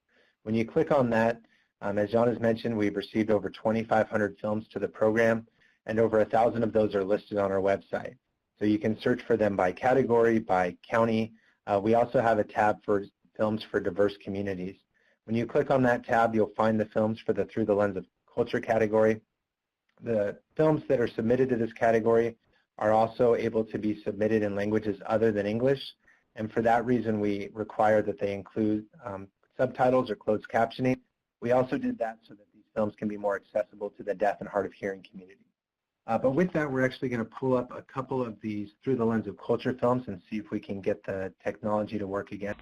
When you click on that, as John has mentioned, we've received over 2,500 films to the program, and over 1,000 of those are listed on our website. So you can search for them by category, by county. We also have a tab for films for diverse communities. When you click on that tab, you'll find the films for the Through the Lens of Culture category. The films that are submitted to this category are also able to be submitted in languages other than English, and for that reason we require that they include subtitles or closed captioning. We also did that so that these films can be more accessible to the deaf and hard of hearing community. But with that, we're actually going to pull up a couple of these Through the Lens of Culture films and see if we can get the technology to work again.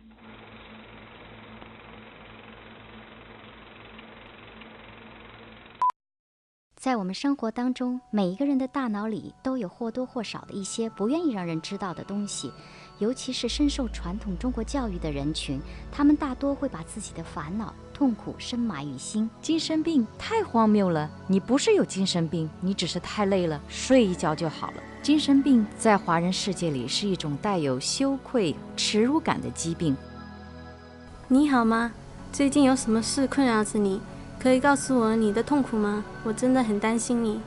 在我们生活当中，每一个人的大脑里都有或多或少的一些不愿意让人知道的东西，尤其是深受传统中国教育的人群，他们大多会把自己的烦恼、痛苦深埋于心。精神病太荒谬了！你不是有精神病，你只是太累了，睡一觉就好了。精神病在华人世界里是一种带有羞愧、耻辱感的疾病。你好吗？最近有什么事困扰着你？可以告诉我你的痛苦吗？我真的很担心你。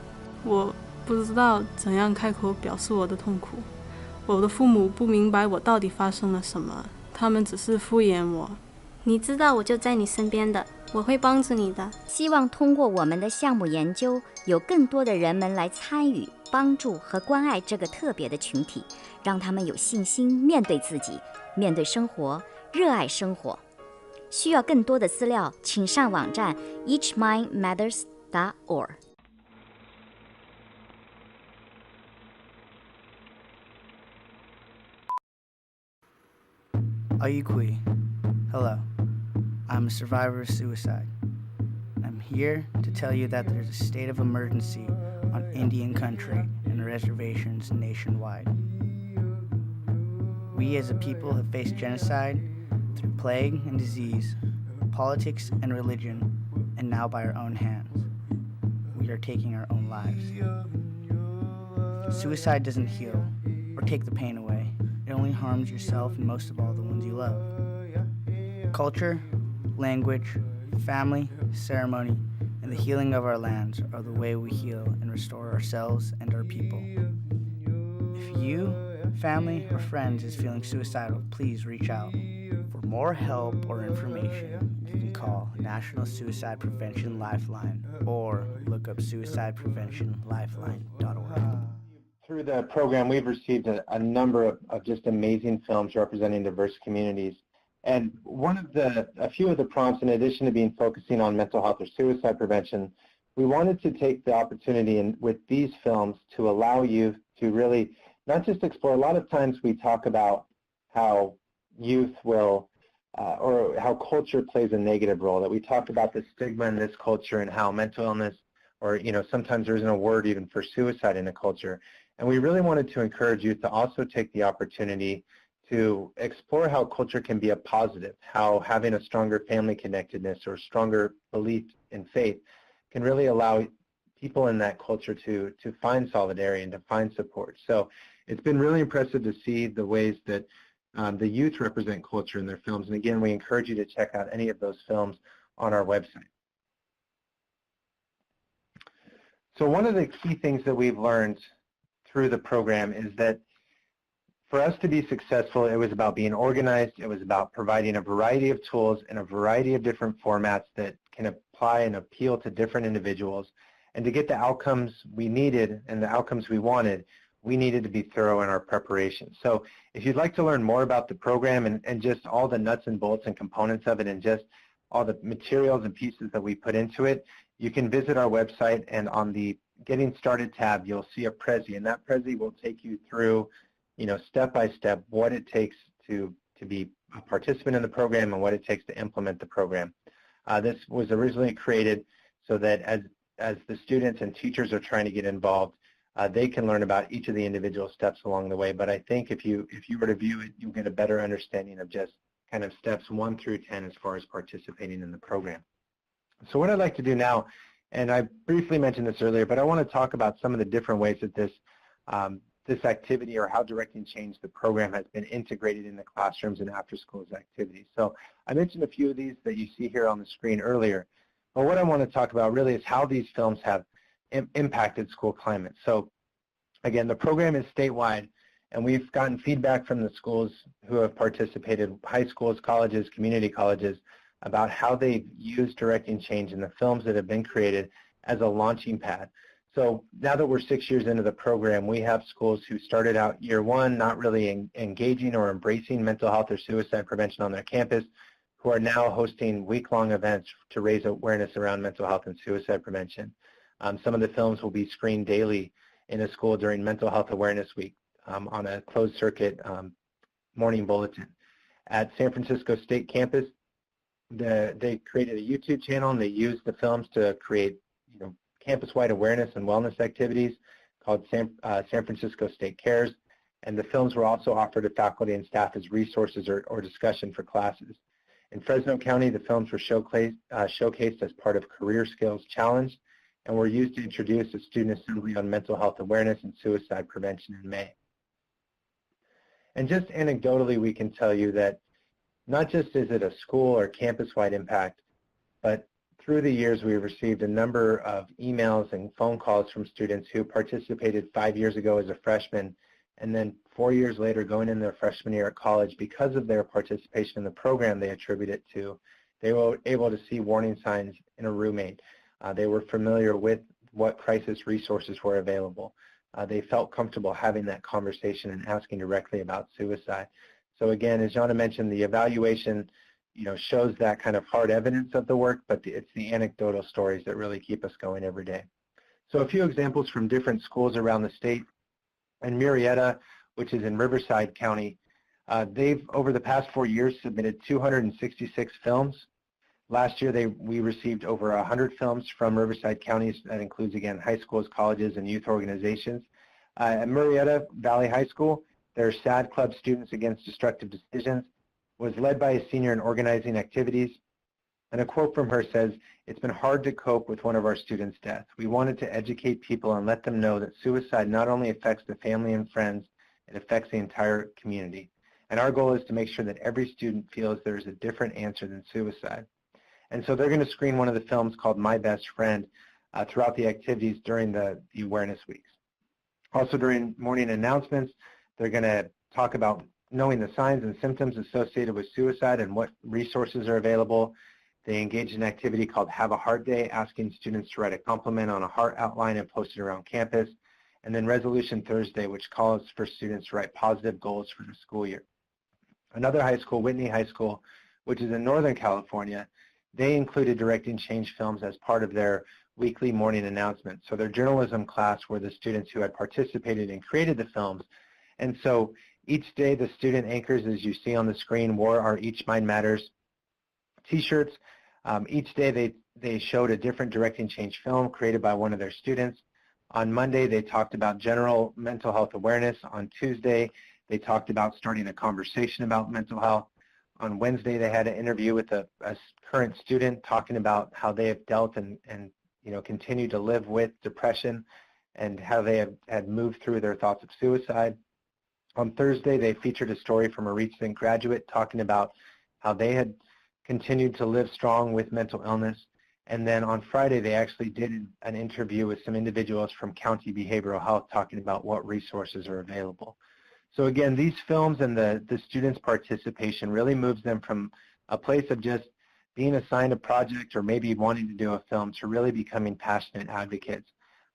我不知道怎样开口表示我的痛苦。我的父母不明白我到底发生了什么，他们只是敷衍我。你知道我就在你身边的，我会帮助你的。希望通过我们的项目研究，有更多的人们来参与、帮助和关爱这个特别的群体，让他们有信心面对自己，面对生活，热爱生活。需要更多的资料，请上网站 eachmindmatters.org。Ayukui. Hello. I'm a survivor of suicide. I'm here to tell you that there's a state of emergency on Indian country and reservations nationwide. We as a people have faced genocide through plague and disease, politics and religion, and now by our own hands. We are taking our own lives. Suicide doesn't heal or take the pain away. It only harms yourself and most of all the ones you love. Culture, language, family, ceremony, and the healing of our lands are the way we heal and restore ourselves and our people. If you, family, or friends is feeling suicidal, please reach out. For more help or information, you can call National Suicide Prevention Lifeline or look up suicidepreventionlifeline.org. Through the program, we've received a number of just amazing films representing diverse communities. And a few of the prompts, in addition to focusing on mental health or suicide prevention, we wanted to take the opportunity with these films to allow youth to really not just explore. A lot of times we talk about how youth will, or how culture plays a negative role, that we talk about the stigma in this culture and how mental illness, or sometimes there isn't a word even for suicide in a culture. And we really wanted to encourage youth to also take the opportunity to explore how culture can be a positive, how having a stronger family connectedness or stronger belief in faith can really allow people in that culture to find solidarity and to find support. So it's been really impressive to see the ways that the youth represent culture in their films. And again, we encourage you to check out any of those films on our website. So one of the key things that we've learned through the program is that for us to be successful, it was about being organized. It was about providing a variety of tools in a variety of different formats that can apply and appeal to different individuals. And to get the outcomes we needed and the outcomes we wanted, we needed to be thorough in our preparation. So if you'd like to learn more about the program and just all the nuts and bolts and components of it and just all the materials and pieces that we put into it, you can visit our website, and on the Getting Started tab, you'll see a Prezi, and that Prezi will take you through, step by step what it takes to be a participant in the program and what it takes to implement the program. This was originally created so that as the students and teachers are trying to get involved, they can learn about each of the individual steps along the way. But I think if you were to view it, you'll get a better understanding of just kind of steps 1 through 10 as far as participating in the program. So what I'd like to do now, and I briefly mentioned this earlier, but I want to talk about some of the different ways that this activity, or how Directing Change, the program, has been integrated in the classrooms and after schools activities. So I mentioned a few of these that you see here on the screen earlier, but what I want to talk about really is how these films have impacted school climate. So again, the program is statewide, and we've gotten feedback from the schools who have participated, high schools, colleges, community colleges, about how they've used Directing Change and the films that have been created as a launching pad. So now that we're 6 years into the program, we have schools who started out year 1 not really engaging or embracing mental health or suicide prevention on their campus, who are now hosting week-long events to raise awareness around mental health and suicide prevention. Some of the films will be screened daily in a school during Mental Health Awareness Week on a closed circuit morning bulletin. At San Francisco State Campus, they created a YouTube channel, and they used the films to create campus-wide awareness and wellness activities called San Francisco State Cares, and the films were also offered to faculty and staff as resources or discussion for classes. In Fresno County, the films were showcased as part of Career Skills Challenge, and were used to introduce a student assembly on mental health awareness and suicide prevention in May. And just anecdotally, we can tell you that not just is it a school or campus-wide impact, but through the years we've received a number of emails and phone calls from students who participated 5 years ago as a freshman, and then 4 years later going in their freshman year at college, because of their participation in the program, they attribute it to, they were able to see warning signs in a roommate. They were familiar with what crisis resources were available. They felt comfortable having that conversation and asking directly about suicide. So again, as Jana mentioned, the evaluation shows that kind of hard evidence of the work, but it's the anecdotal stories that really keep us going every day. So a few examples from different schools around the state. In Murrieta, which is in Riverside County, they've, over the past 4 years, submitted 266 films. Last year, we received over 100 films from Riverside counties. That includes, again, high schools, colleges, and youth organizations. At Murrieta Valley High School, their SAD Club, Students Against Destructive Decisions, was led by a senior in organizing activities. And a quote from her says, "It's been hard to cope with one of our students' death. We wanted to educate people and let them know that suicide not only affects the family and friends, it affects the entire community. And our goal is to make sure that every student feels there's a different answer than suicide." And so they're going to screen one of the films called My Best Friend throughout the activities during the awareness weeks. Also during morning announcements, they're going to talk about knowing the signs and symptoms associated with suicide and what resources are available. They engage in an activity called Have a Heart Day, asking students to write a compliment on a heart outline and post it around campus. And then Resolution Thursday, which calls for students to write positive goals for the school year. Another high school, Whitney High School, which is in Northern California, they included Directing Change films as part of their weekly morning announcements. So their journalism class were the students who had participated and created the films. And so each day the student anchors, as you see on the screen, wore our Each Mind Matters t-shirts. Each day they showed a different Directing Change film created by one of their students. On Monday, they talked about general mental health awareness. On Tuesday, they talked about starting a conversation about mental health. On Wednesday, they had an interview with a current student talking about how they have dealt and continue to live with depression and how they had moved through their thoughts of suicide. On Thursday, they featured a story from a recent graduate talking about how they had continued to live strong with mental illness. And then on Friday, they actually did an interview with some individuals from County Behavioral Health talking about what resources are available. So again, these films and the students' participation really moves them from a place of just being assigned a project or maybe wanting to do a film to really becoming passionate advocates.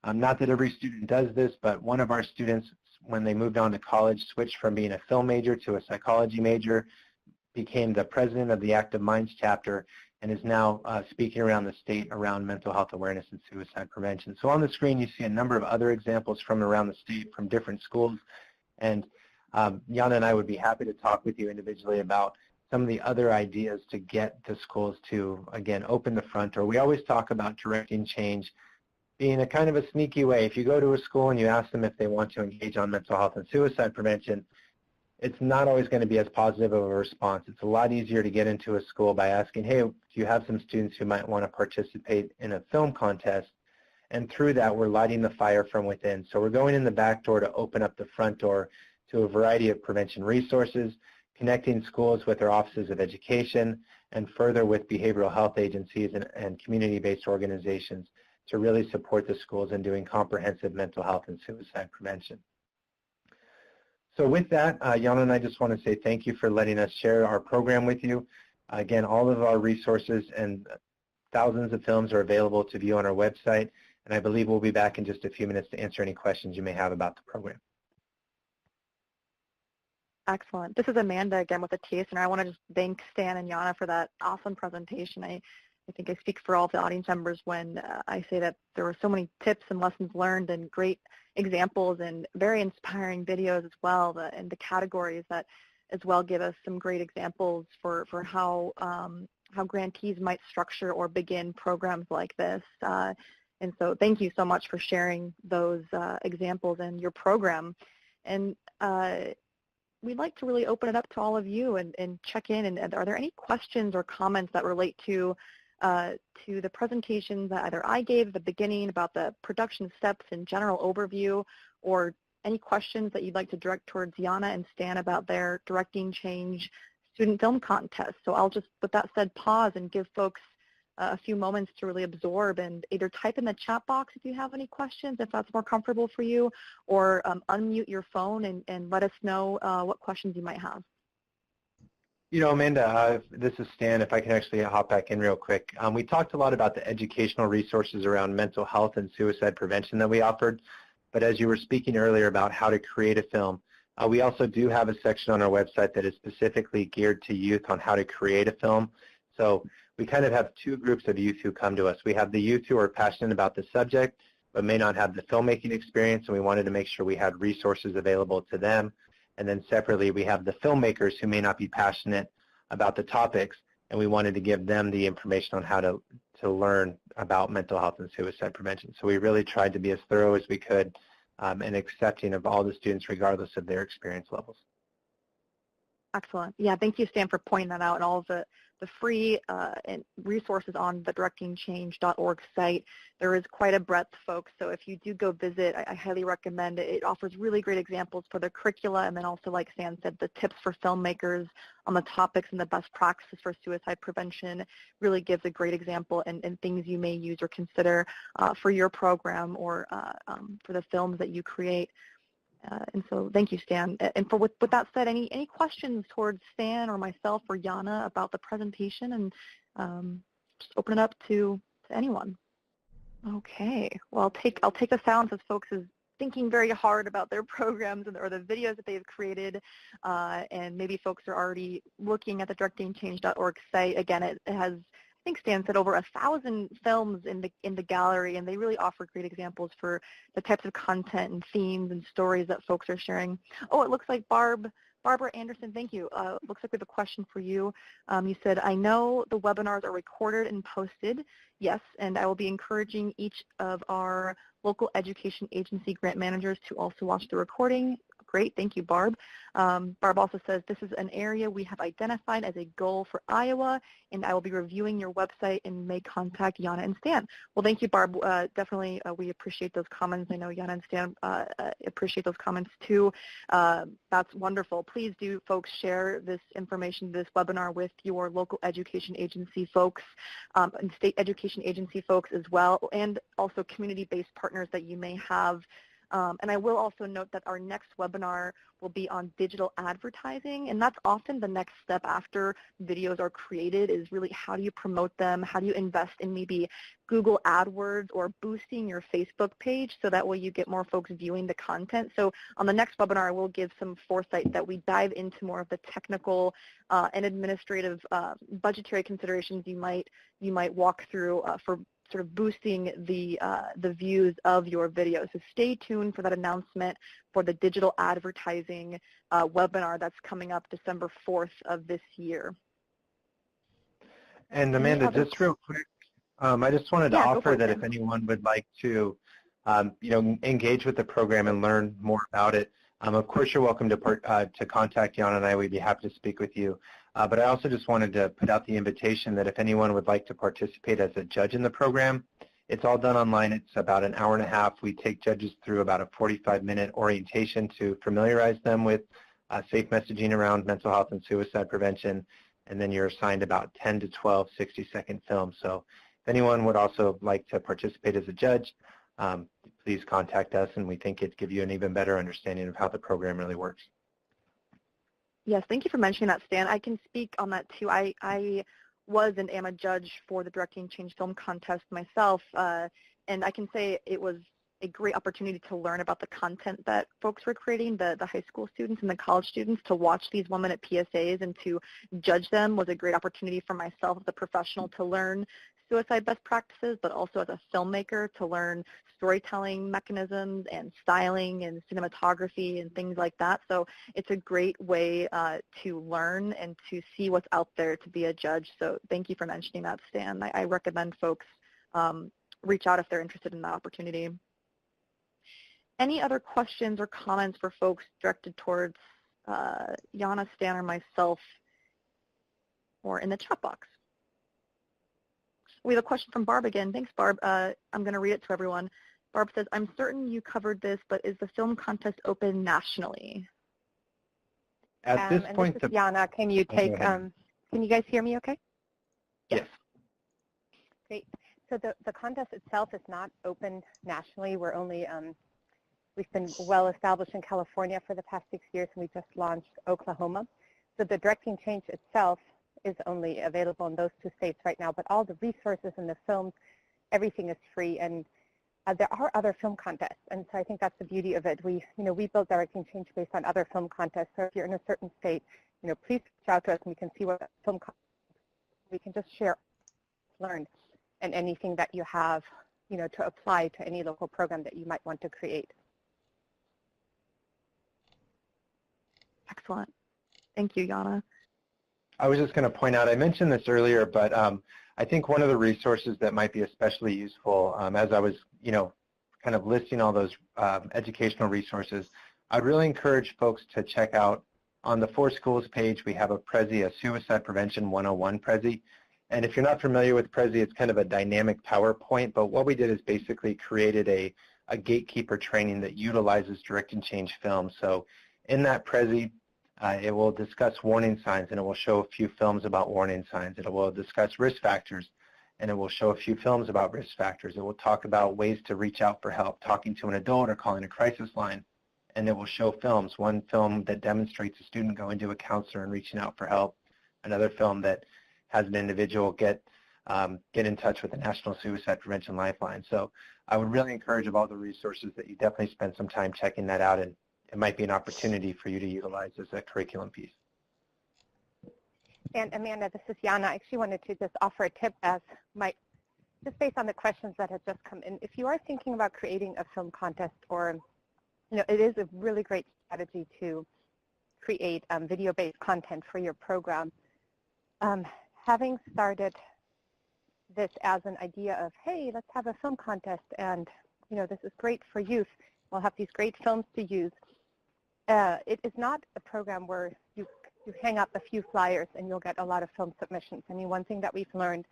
Not that every student does this, but one of our students when they moved on to college, switched from being a film major to a psychology major, became the president of the Active Minds chapter, and is now speaking around the state around mental health awareness and suicide prevention. So on the screen you see a number of other examples from around the state from different schools, and Yana and I would be happy to talk with you individually about some of the other ideas to get the schools to, again, open the front door. We always talk about directing change being a kind of a sneaky way. If you go to a school and you ask them if they want to engage on mental health and suicide prevention, it's not always going to be as positive of a response. It's a lot easier to get into a school by asking, hey, do you have some students who might want to participate in a film contest? And through that, we're lighting the fire from within. So we're going in the back door to open up the front door to a variety of prevention resources, connecting schools with their offices of education, and further with behavioral health agencies and community-based organizations to really support the schools in doing comprehensive mental health and suicide prevention. So with that, Yana and I just want to say thank you for letting us share our program with you. Again, all of our resources and thousands of films are available to view on our website, and I believe we'll be back in just a few minutes to answer any questions you may have about the program. Excellent. This is Amanda again with the TA Center. I want to just thank Stan and Yana for that awesome presentation. I think I speak for all of the audience members when I say that there were so many tips and lessons learned and great examples and very inspiring videos as well, and the categories that as well give us some great examples for how grantees might structure or begin programs like this. And so thank you so much for sharing those examples and your program. And we'd like to really open it up to all of you and check in. And are there any questions or comments that relate to the presentations that either I gave at the beginning about the production steps and general overview, or any questions that you'd like to direct towards Yana and Stan about their Directing Change student film contest? So I'll just, with that said, pause and give folks a few moments to really absorb and either type in the chat box if you have any questions, if that's more comfortable for you, or unmute your phone and let us know what questions you might have. You know, Amanda, this is Stan, if I can actually hop back in real quick. We talked a lot about the educational resources around mental health and suicide prevention that we offered, but as you were speaking earlier about how to create a film, we also do have a section on our website that is specifically geared to youth on how to create a film. So we kind of have two groups of youth who come to us. We have the youth who are passionate about the subject but may not have the filmmaking experience, and we wanted to make sure we had resources available to them. And then separately, we have the filmmakers who may not be passionate about the topics, and we wanted to give them the information on how to learn about mental health and suicide prevention. So we really tried to be as thorough as we could and accepting of all the students regardless of their experience levels. Excellent. Yeah, thank you, Stan, for pointing that out, and all of the free and resources on the directingchange.org site. There is quite a breadth, folks, so if you do go visit, I highly recommend it. It offers really great examples for the curricula, and then also, like Stan said, the tips for filmmakers on the topics and the best practices for suicide prevention really gives a great example and things you may use or consider for your program or for the films that you create. And so thank you, Stan. And with that said, any questions towards Stan or myself or Yana about the presentation, and just open it up to anyone. Okay. Well, I'll take the silence as folks is thinking very hard about their programs or the videos that they've created, and maybe folks are already looking at the directingchange.org site. Again, it has, I think Stan said, over 1,000 films in the gallery, and they really offer great examples for the types of content and themes and stories that folks are sharing. Oh, it looks like Barbara Anderson, thank you. Looks like we have a question for you. You said, I know the webinars are recorded and posted. Yes, and I will be encouraging each of our local education agency grant managers to also watch the recording. Great, thank you, Barb. Barb also says, this is an area we have identified as a goal for Iowa, and I will be reviewing your website and may contact Yana and Stan. Well, thank you, Barb. Definitely, we appreciate those comments. I know Yana and Stan appreciate those comments too. That's wonderful. Please do, folks, share this information, this webinar with your local education agency folks and state education agency folks as well, and also community-based partners that you may have And I will also note that our next webinar will be on digital advertising, and that's often the next step after videos are created is really how do you promote them, how do you invest in maybe Google AdWords or boosting your Facebook page so that way you get more folks viewing the content. So on the next webinar, I will give some foresight that we dive into more of the technical and administrative budgetary considerations you might walk through for sort of boosting the views of your video. So stay tuned for that announcement for the digital advertising webinar that's coming up December 4th of this year. And Amanda, just real quick, I just wanted to offer that if anyone would like to, engage with the program and learn more about it, of course you're welcome to contact Yana and I. We'd be happy to speak with you. But I also just wanted to put out the invitation that if anyone would like to participate as a judge in the program, it's all done online. It's about an hour and a half. We take judges through about a 45-minute orientation to familiarize them with safe messaging around mental health and suicide prevention, and then you're assigned about 10 to 12 60-second films. So if anyone would also like to participate as a judge, please contact us, and we think it'd give you an even better understanding of how the program really works. Yes, thank you for mentioning that, Stan. I can speak on that too. I was and am a judge for the Directing Change Film Contest myself, and I can say it was a great opportunity to learn about the content that folks were creating, the high school students and the college students. To watch these 1-minute PSAs and to judge them was a great opportunity for myself as a professional to learn suicide best practices, but also as a filmmaker to learn storytelling mechanisms and styling and cinematography and things like that. So it's a great way to learn and to see what's out there to be a judge. So thank you for mentioning that, Stan. I recommend folks reach out if they're interested in that opportunity. Any other questions or comments for folks directed towards Yana, Stan, or myself, or in the chat box? We have a question from Barb again. Thanks, Barb. I'm going to read it to everyone. Barb says, I'm certain you covered this, but is the film contest open nationally? At this point, this is Yana. Can you take, can you guys hear me okay? Yes. Great. So the contest itself is not open nationally. We're only, we've been well established in California for the past 6 years, and we just launched Oklahoma. So the Directing Change itself is only available in those 2 states right now, but all the resources and the films, everything is free, and there are other film contests, and so I think that's the beauty of it. We build Directing Change based on other film contests. So if you're in a certain state, please reach out to us, and we can see what film we can just share, learn, and anything that you have, to apply to any local program that you might want to create. Excellent. Thank you, Yana. I was just going to point out, I mentioned this earlier, but I think one of the resources that might be especially useful as I was, kind of listing all those educational resources, I'd really encourage folks to check out on the 4 Schools page. We have a Prezi, a Suicide Prevention 101 Prezi. And if you're not familiar with Prezi, it's kind of a dynamic PowerPoint, but what we did is basically created a gatekeeper training that utilizes Directing Change film. So in that Prezi, it will discuss warning signs, and it will show a few films about warning signs. It will discuss risk factors, and it will show a few films about risk factors. It will talk about ways to reach out for help, talking to an adult or calling a crisis line. And it will show films, one film that demonstrates a student going to a counselor and reaching out for help, another film that has an individual get in touch with the National Suicide Prevention Lifeline. So I would really encourage of all the resources that you definitely spend some time checking that out, and it might be an opportunity for you to utilize as a curriculum piece. And Amanda, this is Yana. I actually wanted to just offer a tip just based on the questions that have just come in. If you are thinking about creating a film contest, or it is a really great strategy to create video-based content for your program. Having started this as an idea of, hey, let's have a film contest, and this is great for youth. We'll have these great films to use. It is not a program where you hang up a few flyers and you'll get a lot of film submissions. I mean, one thing that we've learned,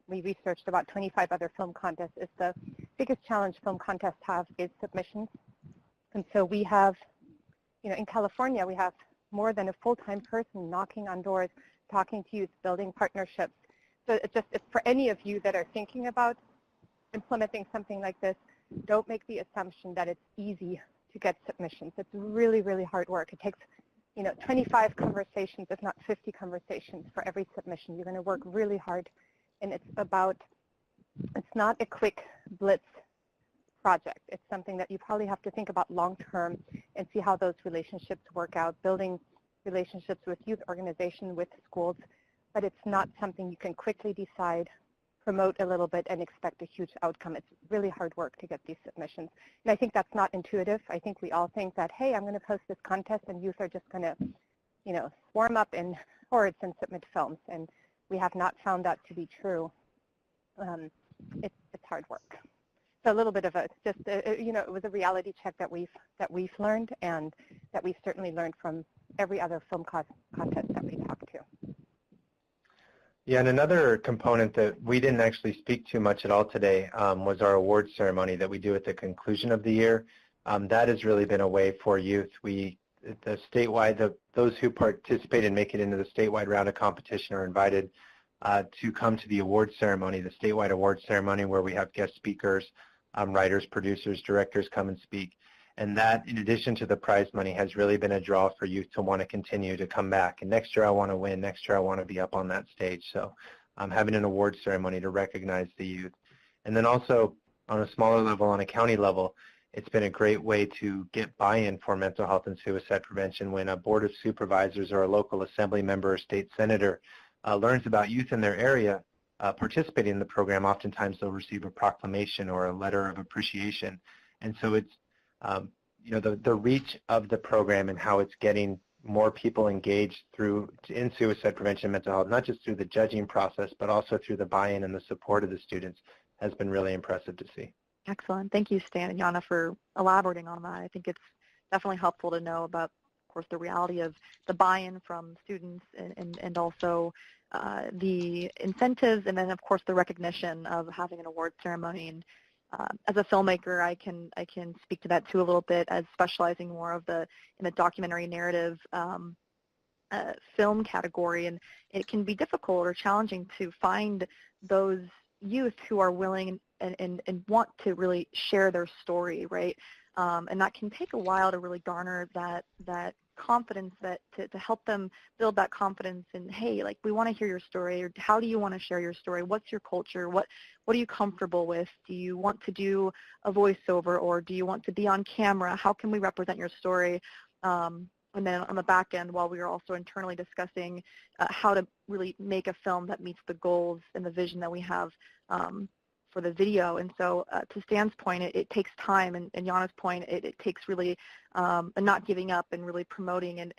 we researched about 25 other film contests, is the biggest challenge film contests have is submissions. And so we have, in California, we have more than a full-time person knocking on doors, talking to youth, building partnerships. So it's for any of you that are thinking about implementing something like this, don't make the assumption that it's easy to get submissions. It's really, really hard work. It takes 25 conversations, if not 50 conversations for every submission. You're going to work really hard, and it's not a quick blitz project. It's something that you probably have to think about long term and see how those relationships work out, building relationships with youth organizations, with schools, but it's not something you can quickly decide, promote a little bit, and expect a huge outcome. It's really hard work to get these submissions. And I think that's not intuitive. I think we all think that, hey, I'm going to post this contest and youth are just going to, swarm up in hordes and submit films. And we have not found that to be true. It's hard work. So a little bit of it was a reality check that we've learned, and that we've certainly learned from every other film contest that we talked to. Yeah, and another component that we didn't actually speak to much at all today was our award ceremony that we do at the conclusion of the year. That has really been a way for youth. Those who participate and make it into the statewide round of competition are invited to come to the award ceremony, the statewide award ceremony, where we have guest speakers, writers, producers, directors come and speak. And that, in addition to the prize money, has really been a draw for youth to want to continue to come back. And next year I want to win. Next year I want to be up on that stage. So having an award ceremony to recognize the youth. And then also on a smaller level, on a county level, it's been a great way to get buy-in for mental health and suicide prevention when a board of supervisors or a local assembly member or state senator learns about youth in their area participating in the program. Oftentimes they'll receive a proclamation or a letter of appreciation. And so it's the reach of the program and how it's getting more people engaged in suicide prevention and mental health, not just through the judging process, but also through the buy-in and the support of the students, has been really impressive to see. Excellent. Thank you, Stan and Jana, for elaborating on that. I think it's definitely helpful to know about, of course, the reality of the buy-in from students and also the incentives, and then, of course, the recognition of having an award ceremony. And as a filmmaker, I can speak to that too a little bit, as specializing more in the documentary narrative film category, and it can be difficult or challenging to find those youth who are willing and want to really share their story, right? And that can take a while to really garner that confidence, to help them build that confidence in, hey, like, we want to hear your story, or how do you want to share your story? What's your culture? What are you comfortable with? Do you want to do a voiceover, or do you want to be on camera? How can we represent your story? And then on the back end, while we are also internally discussing how to really make a film that meets the goals and the vision that we have for the video. And so to Stan's point, it takes time, and Jana's point, it takes really not giving up and really promoting. And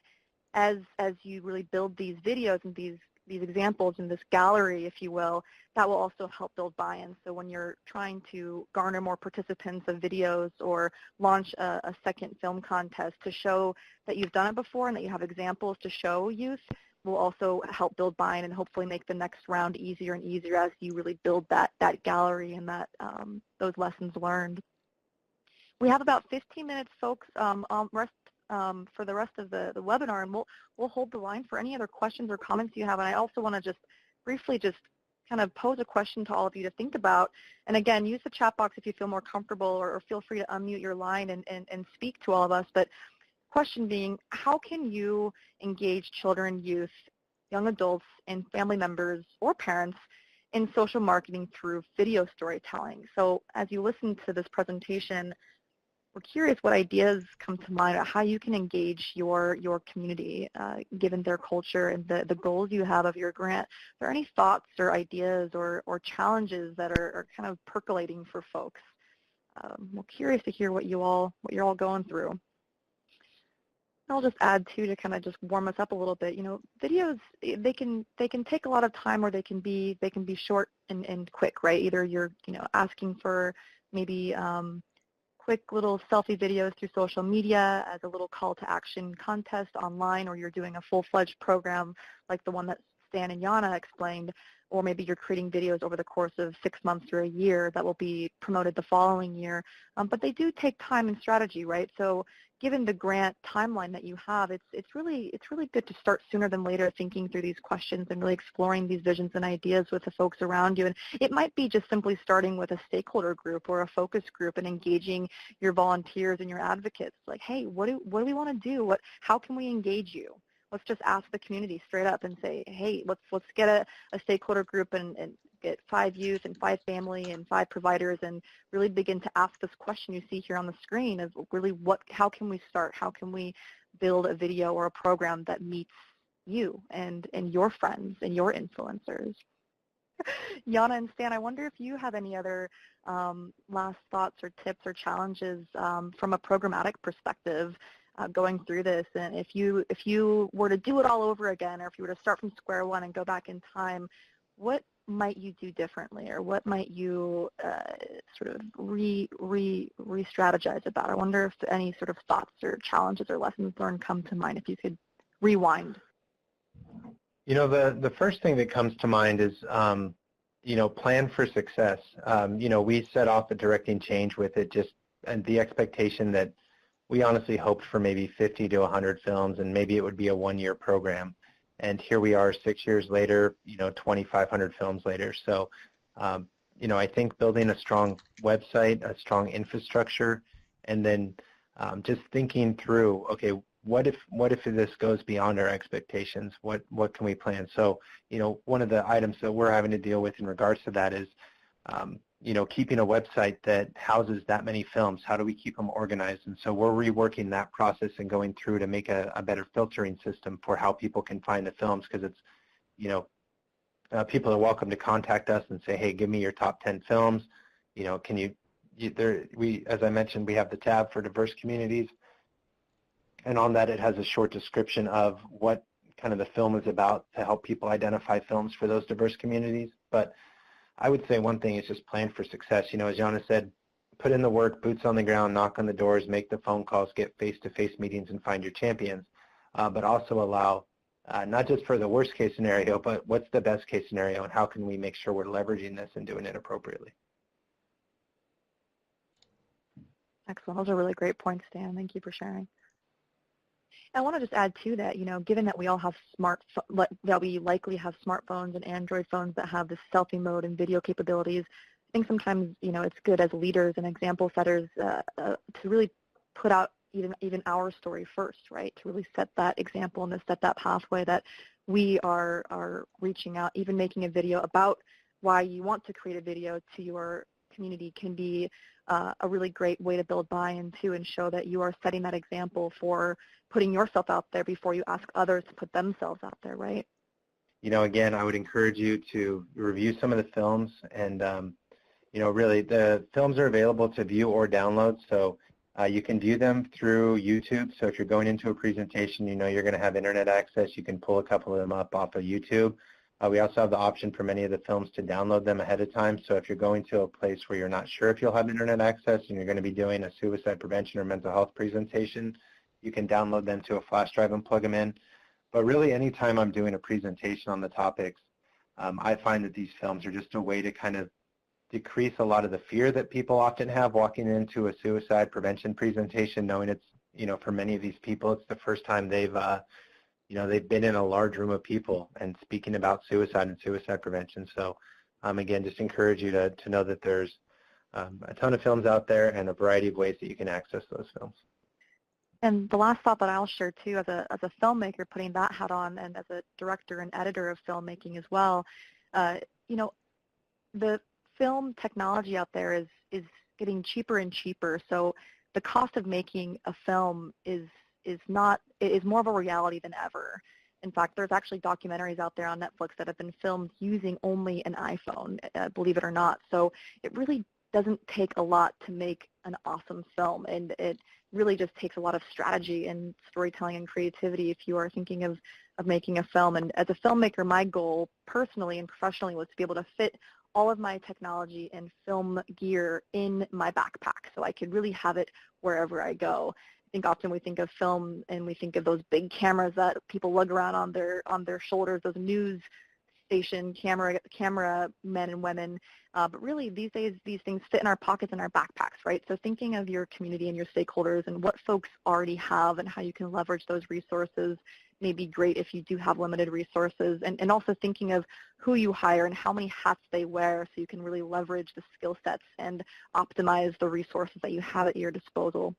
as you really build these videos and these examples in this gallery, if you will, that will also help build buy-in. So when you're trying to garner more participants of videos or launch a second film contest to show that you've done it before and that you have examples to show youth, will also help build buy-in and hopefully make the next round easier and easier as you really build that gallery and that those lessons learned. We have about 15 minutes, folks, for the rest of the webinar, and we'll hold the line for any other questions or comments you have. And I also want to just briefly kind of pose a question to all of you to think about. And again, use the chat box if you feel more comfortable, or feel free to unmute your line and speak to all of us. But question being, how can you engage children, youth, young adults, and family members or parents in social marketing through video storytelling? So as you listen to this presentation, we're curious what ideas come to mind about how you can engage your community given their culture and the goals you have of your grant. Are there any thoughts or ideas or challenges that are kind of percolating for folks? We're curious to hear what you're all going through. I'll just add too, to kind of just warm us up a little bit. Videos, they can take a lot of time, or they can be short and quick, right? Either you're asking for maybe quick little selfie videos through social media as a little call to action contest online, or you're doing a full-fledged program like the one that Stan and Jana explained. or maybe you're creating videos over the course of 6 months or a year that will be promoted the following year. But they do take time and strategy, right? So given the grant timeline that you have, it's really good to start sooner than later thinking through these questions and really exploring these visions and ideas with the folks around you. And it might be just simply starting with a stakeholder group or a focus group and engaging your volunteers and your advocates. Like, hey, what do we want to do? How can we engage you? Let's just ask the community straight up and say, hey, let's get a stakeholder group and get 5 youth and 5 family and 5 providers and really begin to ask this question you see here on the screen of really how can we start? How can we build a video or a program that meets you and your friends and your influencers? Yana and Stan, I wonder if you have any other last thoughts or tips or challenges from a programmatic perspective going through this, and if you were to do it all over again, or if you were to start from square one and go back in time, what might you do differently, or what might you sort of re-strategize about? I wonder if any sort of thoughts or challenges or lessons learned come to mind, if you could rewind. You know, the first thing that comes to mind is, you know, plan for success. You know, we set off a Directing Change with it, and the expectation that we honestly hoped for maybe 50 to 100 films, and maybe it would be a one-year program. And here we are 6 years later, you know, 2,500 films later. So, you know, I think building a strong website, a strong infrastructure, and then just thinking through, okay, what if this goes beyond our expectations? What can we plan? So, you know, one of the items that we're having to deal with in regards to that is, you know, keeping a website that houses that many films. How do we keep them organized? And so we're reworking that process and going through to make a better filtering system for how people can find the films, because it's, you know, people are welcome to contact us and say, hey, give me your top 10 films. You know, can you as I mentioned, we have the tab for diverse communities. And on that, it has a short description of what kind of the film is about to help people identify films for those diverse communities. But I would say one thing is just plan for success. You know, as Yana said, put in the work, boots on the ground, knock on the doors, make the phone calls, get face-to-face meetings, and find your champions. But also allow, not just for the worst case scenario, but what's the best case scenario, and how can we make sure we're leveraging this and doing it appropriately? Excellent. Those are really great points, Stan. Thank you for sharing. I want to just add to that, you know, given that we all have that we likely have smartphones and Android phones that have this selfie mode and video capabilities, I think sometimes, you know, it's good as leaders and example setters to really put out even our story first, right? To really set that example and to set that pathway that we are reaching out, even making a video about why you want to create a video to your community can be a really great way to build buy-in too, and show that you are setting that example for putting yourself out there before you ask others to put themselves out there, right? You know, again, I would encourage you to review some of the films, and you know, really the films are available to view or download, so you can view them through YouTube. So if you're going into a presentation, you know you're going to have internet access, you can pull a couple of them up off of YouTube. We also have the option for many of the films to download them ahead of time. So if you're going to a place where you're not sure if you'll have internet access and you're going to be doing a suicide prevention or mental health presentation, you can download them to a flash drive and plug them in. But really, anytime I'm doing a presentation on the topics, I find that these films are just a way to kind of decrease a lot of the fear that people often have walking into a suicide prevention presentation, knowing it's, you know, for many of these people, it's the first time they've you know, they've been in a large room of people and speaking about suicide and suicide prevention. So again, just encourage you to know that there's a ton of films out there and a variety of ways that you can access those films. And the last thought that I'll share too, as a filmmaker, putting that hat on, and as a director and editor of filmmaking as well, you know, the film technology out there is getting cheaper and cheaper. So the cost of making a film is more of a reality than ever. In fact, there's actually documentaries out there on Netflix that have been filmed using only an iPhone, believe it or not. So it really doesn't take a lot to make an awesome film, and it really just takes a lot of strategy and storytelling and creativity if you are thinking of making a film. And as a filmmaker, my goal personally and professionally was to be able to fit all of my technology and film gear in my backpack so I could really have it wherever I go. I think often we think of film and we think of those big cameras that people lug around on their shoulders, those news station camera men and women, but really these days these things fit in our pockets and our backpacks, right? So thinking of your community and your stakeholders and what folks already have and how you can leverage those resources may be great if you do have limited resources, and also thinking of who you hire and how many hats they wear so you can really leverage the skill sets and optimize the resources that you have at your disposal.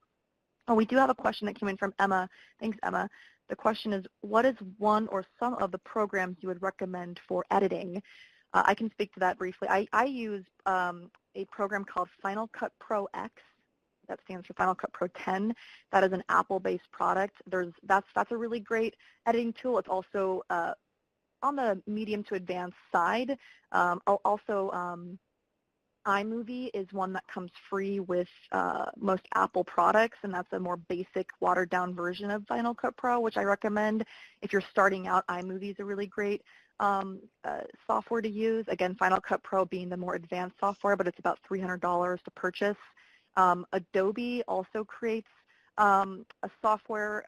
Oh, we do have a question that came in from Emma. Thanks, Emma. The question is, what is one or some of the programs you would recommend for editing? I can speak to that briefly. I use a program called Final Cut Pro X. That stands for Final Cut Pro 10. That is an Apple-based product. That's a really great editing tool. It's also on the medium to advanced side. Also, iMovie is one that comes free with most Apple products, and that's a more basic, watered-down version of Final Cut Pro, which I recommend. If you're starting out, iMovie is a really great software to use. Again, Final Cut Pro being the more advanced software, but it's about $300 to purchase. Adobe also creates a software,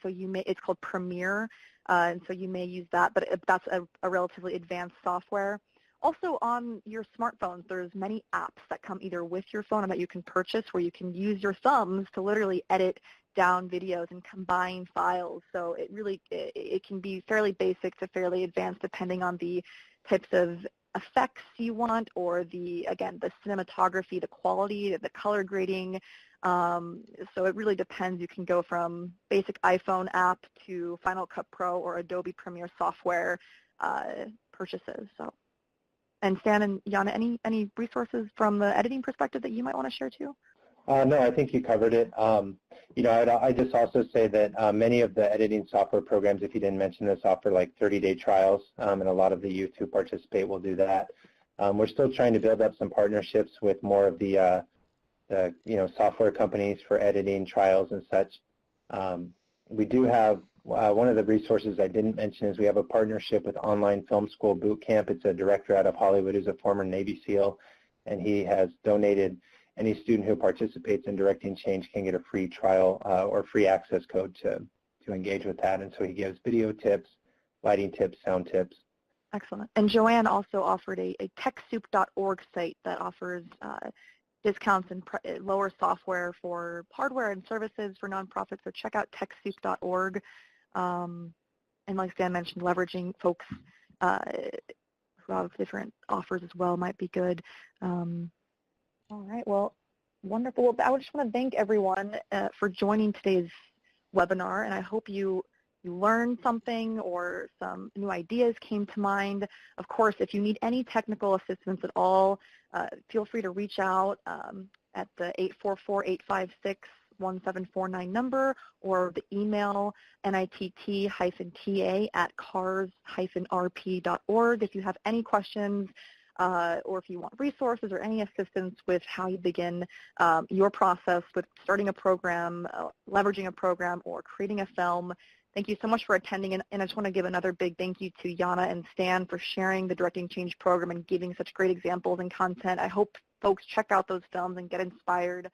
so it's called Premiere, and so you may use that, but that's a relatively advanced software. Also on your smartphones, there's many apps that come either with your phone or that you can purchase where you can use your thumbs to literally edit down videos and combine files. So it can be fairly basic to fairly advanced depending on the types of effects you want, or the cinematography, the quality, the color grading. So it really depends. You can go from basic iPhone app to Final Cut Pro or Adobe Premiere software purchases. So, and Stan and Jana, any resources from the editing perspective that you might want to share too? No, I think you covered it. I just also say that many of the editing software programs, if you didn't mention this, offer like 30-day trials, and a lot of the youth who participate will do that. We're still trying to build up some partnerships with more of the software companies for editing trials and such. We do have one of the resources I didn't mention is we have a partnership with Online Film School Boot Camp. It's a director out of Hollywood who's a former Navy SEAL, and he has donated any student who participates in Directing Change can get a free trial or free access code to engage with that. And so he gives video tips, lighting tips, sound tips. Excellent. And Joanne also offered a TechSoup.org site that offers discounts and lower software for hardware and services for nonprofits. So check out TechSoup.org. And like Stan mentioned, leveraging folks who have different offers as well might be good. All right, well, wonderful. Well, I just want to thank everyone for joining today's webinar, and I hope you learned something or some new ideas came to mind. Of course, if you need any technical assistance at all, feel free to reach out at the 844-856-1749 number, or the email nitt-ta@cars-rp.org if you have any questions. Or if you want resources or any assistance with how you begin your process with starting a program, leveraging a program, or creating a film. Thank you so much for attending, and I just want to give another big thank you to Jana and Stan for sharing the Directing Change program and giving such great examples and content. I hope folks check out those films and get inspired.